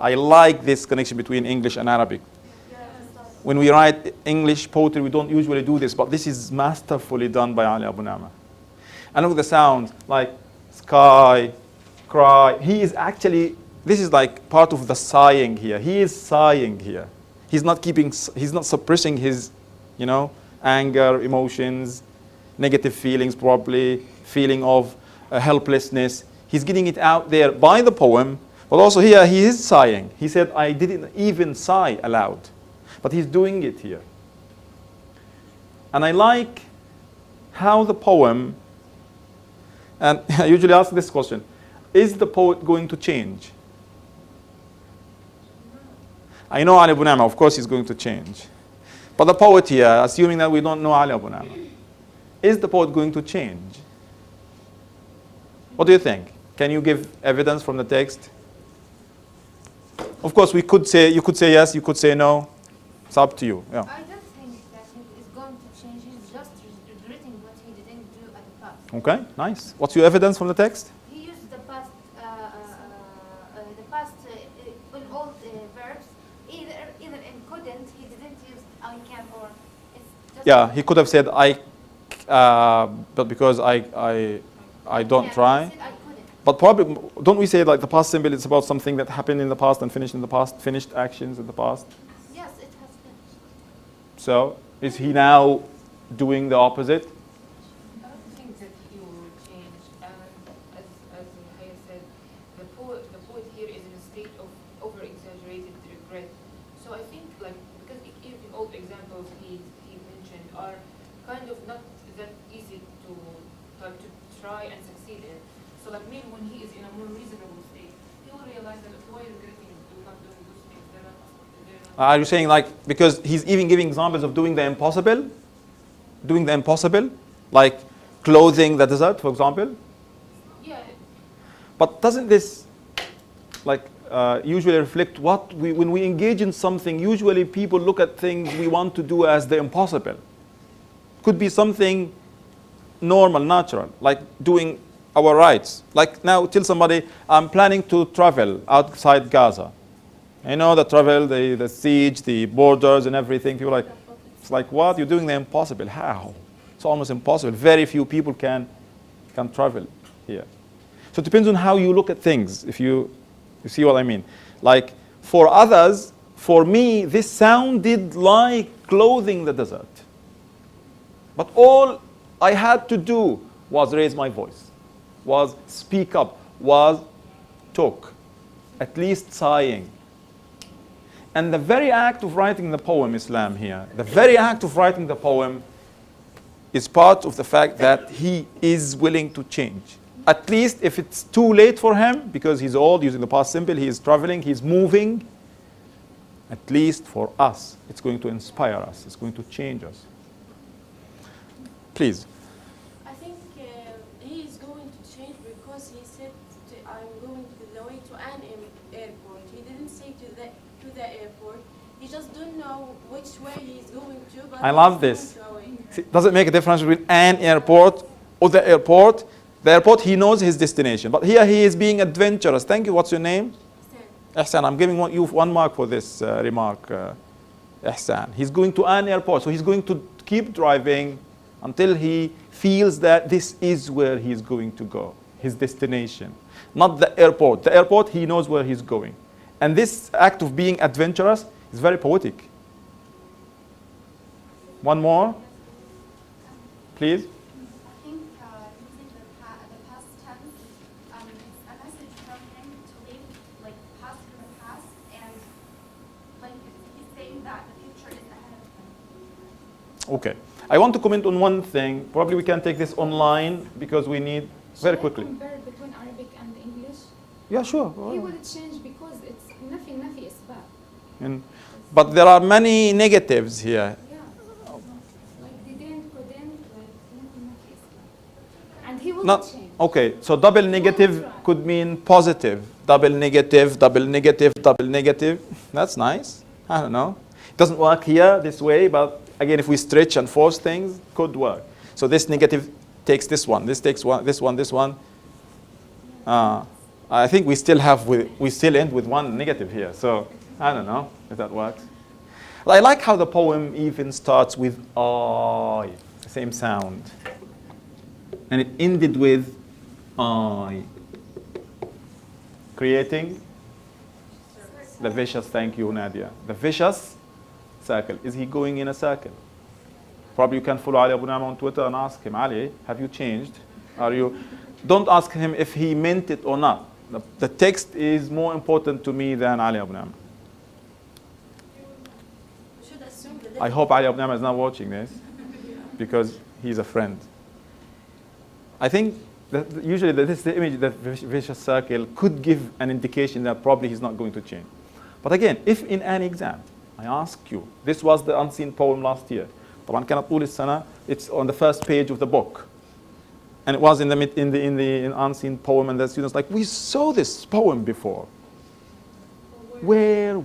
I like this connection between English and Arabic. When we write English poetry, we don't usually do this, but this is masterfully done by Ali Abu Nama. And look at the sounds, like sky, cry. He is actually, this is like part of the sighing here. He is sighing here. He's not suppressing his, anger, emotions, negative feelings probably, feeling of helplessness. He's getting it out there by the poem, but also here he is sighing. He said, I didn't even sigh aloud, but he's doing it here. And I like how the poem, and I usually ask this question, is the poet going to change? I know Ali Abu Nama, of course he's going to change. But the poet here, assuming that we don't know Ali Abu Nama, is the poet going to change? What do you think? Can you give evidence from the text? Of course, you could say yes, you could say no. It's up to you. Yeah. I don't think that he is going to change. He's just regretting what he didn't do at the past. Okay, nice. What's your evidence from the text? He used the past in all verbs. Either in couldn't, he didn't use I can or it's just. Yeah, he could have said I, but because I don't Yeah, try. he said, I couldn't. But probably, don't we say like the past simple is about something that happened in the past and finished in the past, finished actions in the past? Yes, it has finished. So is he now doing the opposite? I don't think that he will change. As Haya said, the poet here is in a state of over-exaggerated regret. So I think, because even all the examples he mentioned are kind of not that easy to try and succeed in. So maybe when he is in a more reasonable state, he will realize that why regretting not doing those things. They're not. Are you saying because he's even giving examples of doing the impossible? Doing the impossible? Like clothing the desert, for example? Yeah. But doesn't this usually reflect when we engage in something, usually people look at things we want to do as the impossible. Could be something normal, natural, like doing our rights. Like now tell somebody, I'm planning to travel outside Gaza. I know the travel, the siege, the borders and everything. People are like, it's like, what? You're doing the impossible. How? It's almost impossible. Very few people can travel here. So it depends on how you look at things, if you see what I mean. Like for others, for me, this sounded like clothing the desert. But all I had to do was raise my voice, was speak up, was talk, at least sighing. And the very act of writing the poem, Islam here, the very act of writing the poem is part of the fact that he is willing to change. At least if it's too late for him, because he's old, using the past simple, he is traveling, he's moving, at least for us, it's going to inspire us, it's going to change us. Please. I think he is going to change because he said, I'm going the way to an airport. He didn't say to the airport. He just don't know which way he's going to. But I love this. Does it make a difference between an airport or the airport? The airport, he knows his destination. But here he is being adventurous. Thank you. What's your name? Ihsan. I'm giving you 1 mark for this remark, Ihsan. He's going to an airport. So he's going to keep driving until he feels that this is where he's going to go, his destination. Not the airport. The airport, he knows where he's going. And this act of being adventurous is very poetic. 1 more, please. I think using the past tense, it's a message from him to leave like past in the past, and like he's saying that the future is ahead of him. Okay. I want to comment on one thing. Probably we can take this online because we need very quickly. Compare between Arabic and English. Yeah, sure. He will change because it's nafi isbat. But there are many negatives here. Yeah. Like didn't, couldn't, like nafi isbat. And he will change. Okay, so double negative could mean positive. Double negative, double negative, double negative. That's nice. I don't know. It doesn't work here this way, but again, if we stretch and force things, could work. So this negative takes this one, this takes one, this one, this one. I think we still end with 1 negative here. So I don't know if that works. I like how the poem even starts with I, the same sound. And it ended with I. Creating the vicious, thank you, Nadia. The vicious circle. Is he going in a circle? Probably you can follow Ali Abu Nama on Twitter and ask him, Ali, have you changed? Don't ask him if he meant it or not. The text is more important to me than Ali Abu Nama. I hope Ali Abu Nama is not watching this because he's a friend. I think that usually the image, the vicious circle, could give an indication that probably he's not going to change. But again, if in an exam, I ask you, this was the unseen poem last year. طبعا كانت طول السنة. It's on the first page of the book. And it was in the unseen poem, and the students like, we saw this poem before. Where?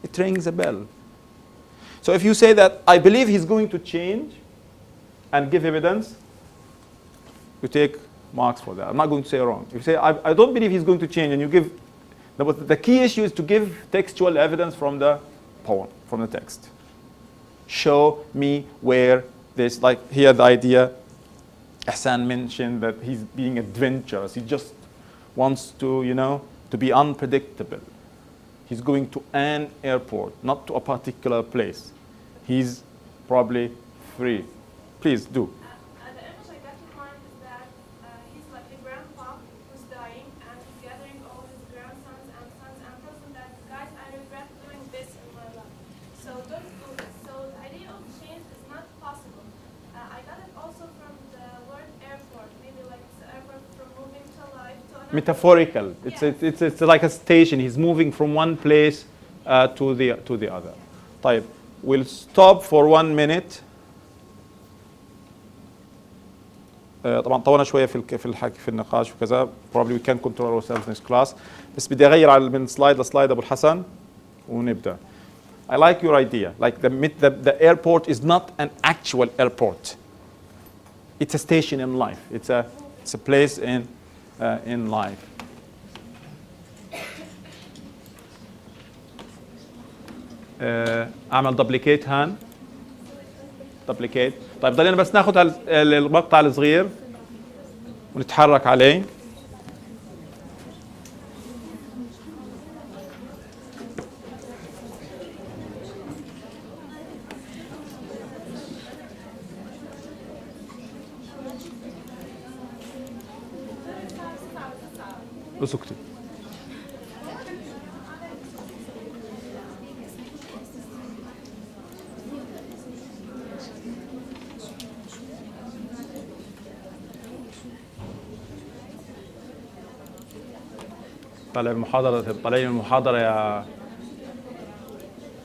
It rings a bell. So if you say that, I believe he's going to change and give evidence, you take marks for that. I'm not going to say wrong. If you say, I don't believe he's going to change, and you give, the key issue is to give textual evidence from the poem, from the text. Show me where this, like here the idea, Hassan mentioned that he's being adventurous. He just wants to, to be unpredictable. He's going to an airport, not to a particular place. He's probably free. Please do. The image I got in mind is that he's like a grandpa who's dying, and he's gathering all his grandsons and sons and tells them that, guys, I regret doing this in my life. So don't do this. So the idea of change is not possible. I got it also from the word airport. Maybe like it's an airport from moving to life to another. Metaphorical. Yes. It's like a station. He's moving from one place to the other. طيب. We'll stop for 1 minute. طبعا طولنا شويه في النقاش وكذا. Probably we can control ourselves in this class. بس بدي اغير من سلايد لسلايد ابو الحسن ونبدا. I like your idea. Like the airport is not an actual airport. It's a station in life. It's a place in life. اعمل دبليكيت هان. دبليكيت. طيب ضلينا بس ناخذ المقطع الصغير ونتحرك عليه. اسكتي. طالعين من المحاضرة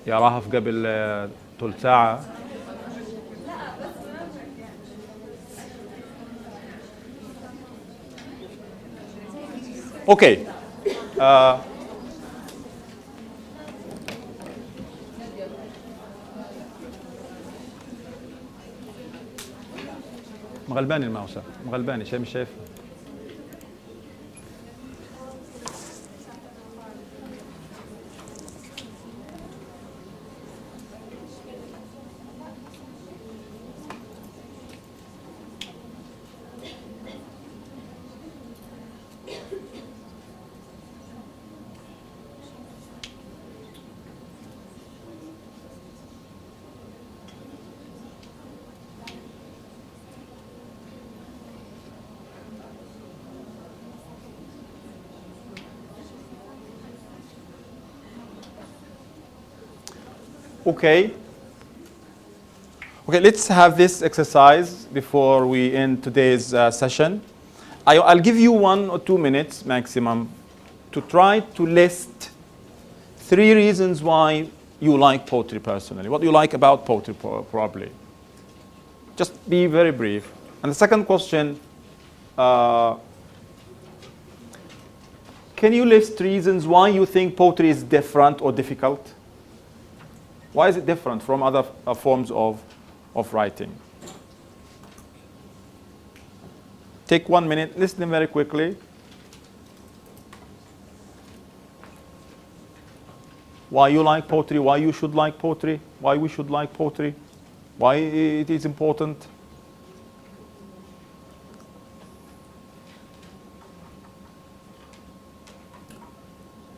يا رهف قبل ثلث ساعة. Okay. مغلباني الماوس، مغلباني شيء مش شايف. Okay. Okay, let's have this exercise before we end today's session. I'll give you 1 or 2 minutes maximum to try to list 3 reasons why you like poetry personally. What you like about poetry probably. Just be very brief. And the second question, can you list reasons why you think poetry is different or difficult? Why is it different from other forms of writing? Take 1 minute, listen very quickly. Why you like poetry, why you should like poetry, why we should like poetry, why it is important.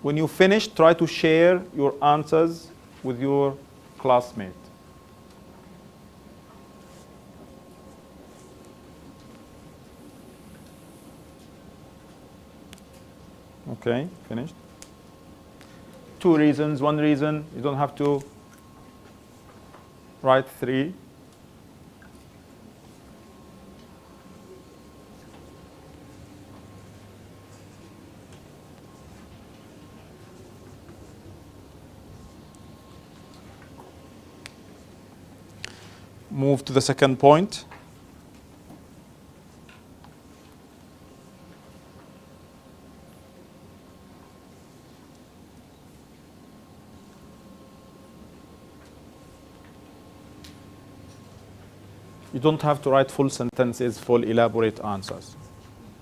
When you finish, try to share your answers with your classmate. Okay, finished. 2 reasons, 1 reason. You don't have to write 3. Move to the second point. You don't have to write full sentences, full elaborate answers.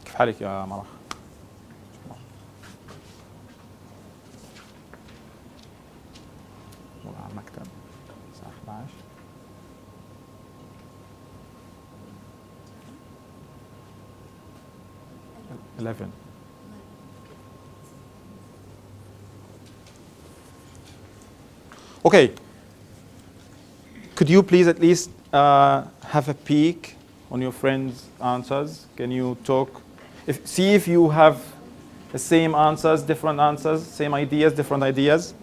كيف حالك يا مرح؟ على المكتب الساعة 11. Okay. Could you please at least have a peek on your friends' answers? Can you talk? See if you have the same answers, different answers, same ideas, different ideas.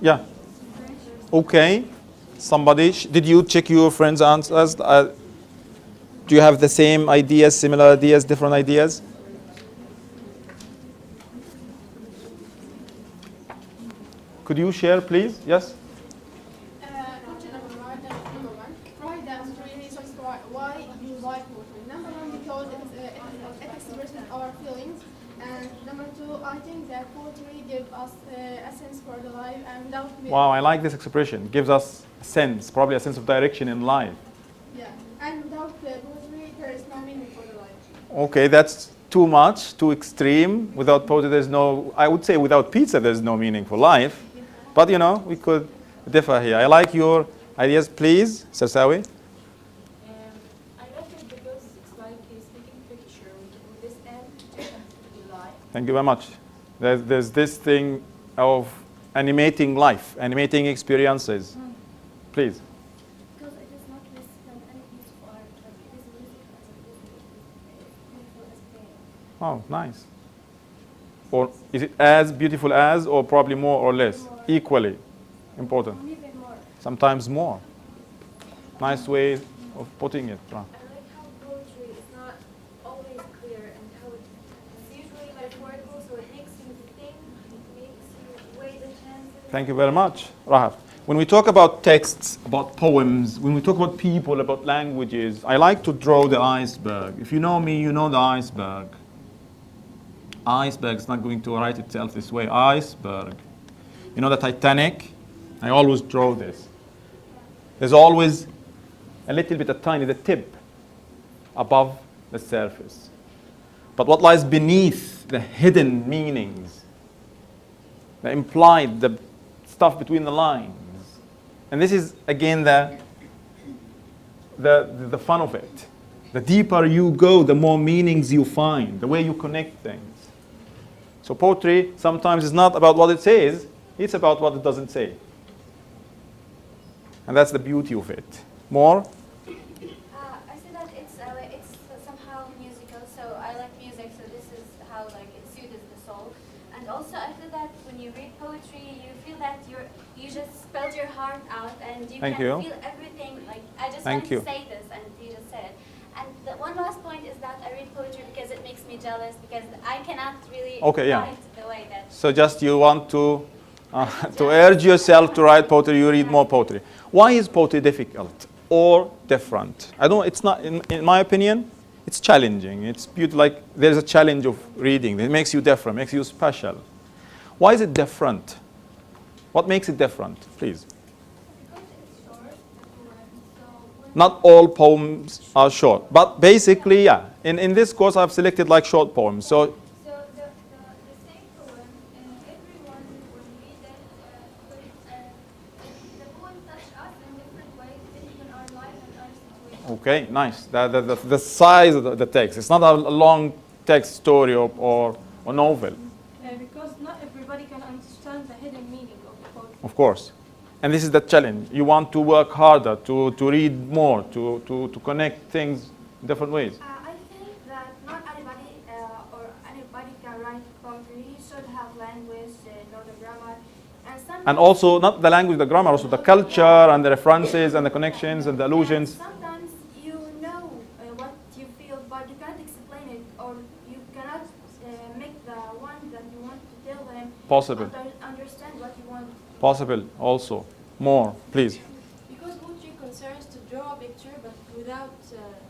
Yeah. Okay. Somebody, did you check your friends' answers? Do you have the same ideas, similar ideas, different ideas? Could you share, please? Yes? Question number one. Write down 3 reasons why you like poetry. Number 1, because it expresses our feelings. And number 2, I think that poetry gives us a sense for the life and without. Wow, I like this expression. Gives us a sense, probably a sense of direction in life. Yeah, and without poetry, there is no meaning for the life. Okay, that's too much, too extreme. Without poetry, there's no, I would say without pizza, there's no meaning for life. But, you know, we could differ here. I like your ideas. Please, Sarsawi. I like it because it's like a speaking picture with this end to life. Thank you very much. There's this thing of animating life, animating experiences. Please. Because it is not less than any piece of art, but it is music as it is beautiful as prayer. Oh, nice. Or is it as beautiful as, or probably more or less? More. Equally important. Even more. Sometimes more. Nice way of putting it. I like how poetry is not always clear and how it's usually metaphorical, so it makes you think, it makes you weigh the chances. Thank you very much, Rahaf. When we talk about texts, about poems, when we talk about people, about languages, I like to draw the iceberg. If you know me, you know the iceberg. Iceberg is not going to write itself this way. Iceberg. You know the Titanic? I always draw this. There's always a little bit of tiny, the tip above the surface. But what lies beneath, the hidden meanings, the implied, the stuff between the lines. And this is, again, the fun of it. The deeper you go, the more meanings you find, the way you connect things. So poetry sometimes is not about what it says, it's about what it doesn't say. And that's the beauty of it. More? I see that it's somehow musical, so I like music, so this is how like it soothes the soul. And also I feel that when you read poetry, you feel that you just spelled your heart out and you Thank can you. feel everything. Like I just Thank wanted you. to say this, and you just said it. And the one last point is that I read poetry because it makes me jealous, because I cannot really write the way that. So just you want to urge yourself to write poetry, you read more poetry. Why is poetry difficult or different? I don't. It's not. In my opinion, it's challenging. It's beautiful. Like there's a challenge of reading. It makes you different. Makes you special. Why is it different? What makes it different? Please. Because it's short, so Not all poems are short, but basically, yeah. In this course, I've selected like short poems. So the same poem, everyone will read it, but the poem touches us in different ways depending on our life and our situation. okay, nice. The size of the text. It's not a long text story or novel. Because not everybody can understand the hidden meaning of the poetry. Of course. And this is the challenge. You want to work harder, to read more, to connect things in different ways. I think that not anybody or anybody can write poetry. You should have language, know the grammar, And also, not the language, the grammar, also the culture and the references and the connections and the allusions. Sometimes you know what you feel, but you can't explain it, or you cannot make the one that you want to tell them Possible. understand what you want. Possible also. More, please. Because poetry concerns to draw a picture, but without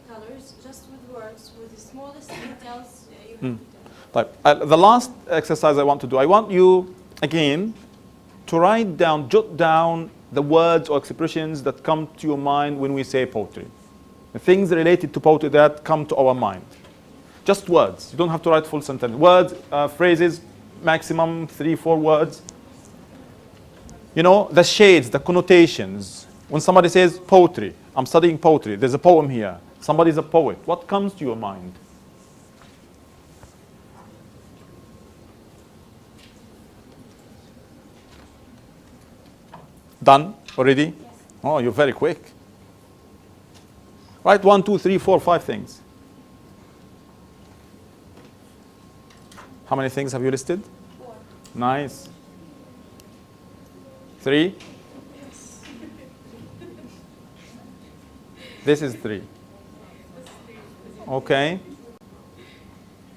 colors, just with words, with the smallest details you have to tell. The last exercise I want to do, I want you, again, to write down, jot down the words or expressions that come to your mind when we say poetry. The things related to poetry that come to our mind. Just words. You don't have to write full sentence. Words, phrases, maximum 3-4 words. You know, the shades, the connotations. When somebody says poetry, I'm studying poetry, there's a poem here. Somebody's a poet. What comes to your mind? Done already? Yes. Oh, you're very quick. Write 1, 2, 3, 4, 5 things. How many things have you listed? 4. Nice. 3? Yes. This is 3. Okay.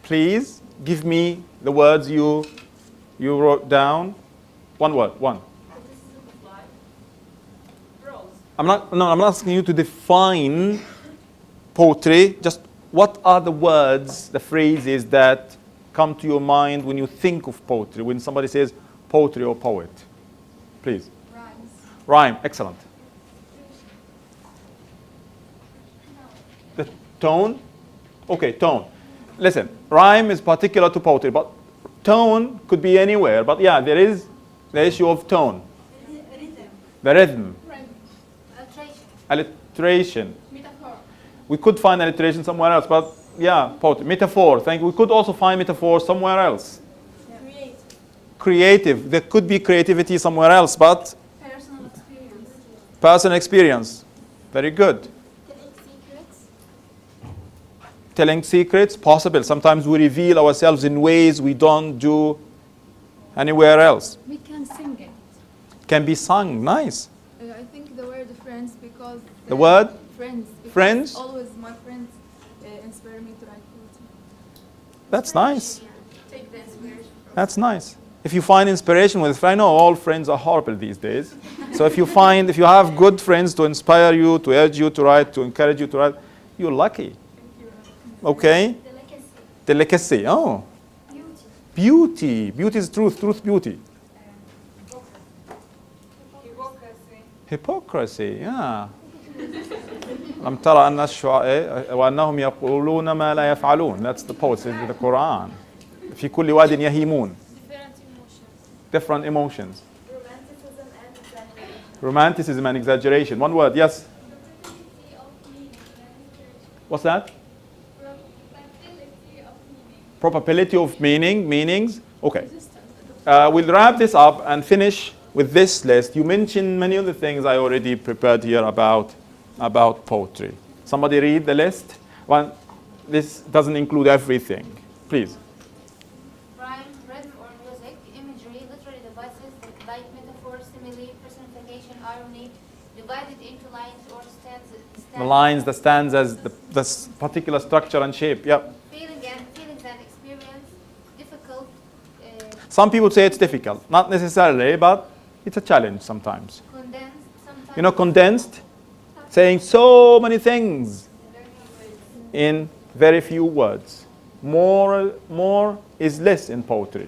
Please give me the words you wrote down. One word, one. I'm not asking you to define poetry. Just what are the words, the phrases that come to your mind when you think of poetry, when somebody says poetry or poet? Please. Rhymes. Rhyme, excellent. The tone? Okay, tone. Listen, rhyme is particular to poetry, but tone could be anywhere. But yeah, there is the issue of tone. The rhythm. Alliteration. Metaphor. We could find alliteration somewhere else, but yeah, poetry. Metaphor. Thank you. We could also find metaphor somewhere else. creative. There could be creativity somewhere else, but Personal experience. personal experience. Very good. Telling secrets. Telling secrets, possible. Sometimes we reveal ourselves in ways we don't do anywhere else. We can sing it. Can be sung. Nice. I think the word friends because The word? friends. Because Friends? Always my friends inspire me to write poetry. That's nice. Take the inspiration from. That's nice. If you find inspiration with, I know all friends are horrible these days. So if you have good friends to inspire you, to urge you to write, to encourage you to write, you're lucky. Okay? Delicacy. Delicacy. Oh. Beauty. Beauty is truth. Truth, beauty. Hypocrisy. Hypocrisy. Yeah. لم ترى أن الشعراء وأنهم يقولون ما لا يفعلون. That's the poets in the Quran. في كل واد يهيمون. Different emotions. Different emotions. Romanticism and exaggeration. Romanticism and exaggeration. One word, yes. Probability of meaning and inspiration. What's that? Probability of meaning. Meanings. Okay. We'll wrap this up and finish with this list. You mentioned many of the things I already prepared here about poetry. Somebody read the list. One, this doesn't include everything. Please. Rhyme, rhythm or music, imagery, literary devices like metaphor, simile, personification, irony, divided into lines or stanzas. The lines, the stanzas, the particular structure and shape. Yep. Feelings and experience, difficult. Some people say it's difficult. Not necessarily, but it's a challenge sometimes. Condensed, sometimes. You know, condensed, saying so many things in very few words. More is less in poetry.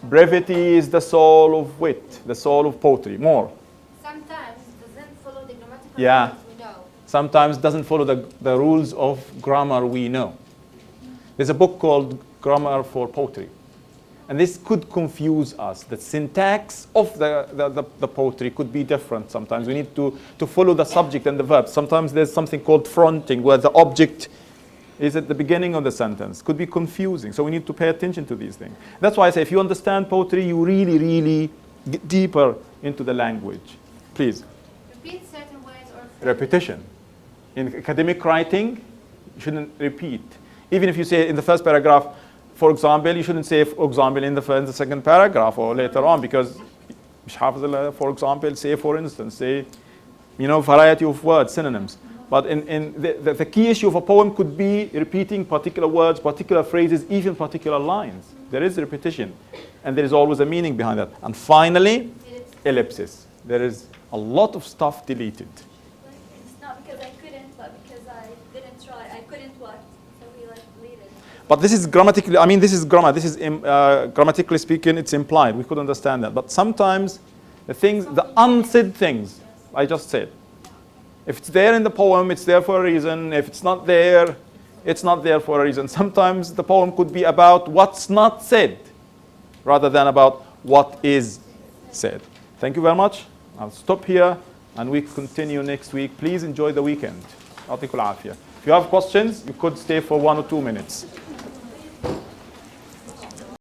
Brevity is the soul of wit, the soul of poetry. More. Sometimes doesn't follow the grammatical Yeah. rules we know. Sometimes doesn't follow the rules of grammar we know. There's a book called Grammar for Poetry. And this could confuse us. The syntax of the poetry could be different sometimes. We need to follow the subject and the verb. Sometimes there's something called fronting, where the object is at the beginning of the sentence. Could be confusing. So we need to pay attention to these things. That's why I say if you understand poetry, you really, really get deeper into the language. Please. Repeat certain words or phrases. Repetition. In academic writing, you shouldn't repeat. Even if you say in the first paragraph, for example, you shouldn't say, for example, in the second paragraph or later on, because for example, say, for instance, say, variety of words, synonyms. But in the key issue of a poem could be repeating particular words, particular phrases, even particular lines. There is repetition, and there is always a meaning behind that. And finally, ellipsis. There is a lot of stuff deleted. It's not because I couldn't, but because I didn't try. I couldn't what? So we leave it. But this is grammatically, this is grammar. This is grammatically speaking, it's implied. We could understand that. But sometimes the unsaid things, I just said. If it's there in the poem, it's there for a reason. If it's not there, it's not there for a reason. Sometimes the poem could be about what's not said, rather than about what is said. Thank you very much. I'll stop here, and we continue next week. Please enjoy the weekend. If you have questions, you could stay for 1 or 2 minutes.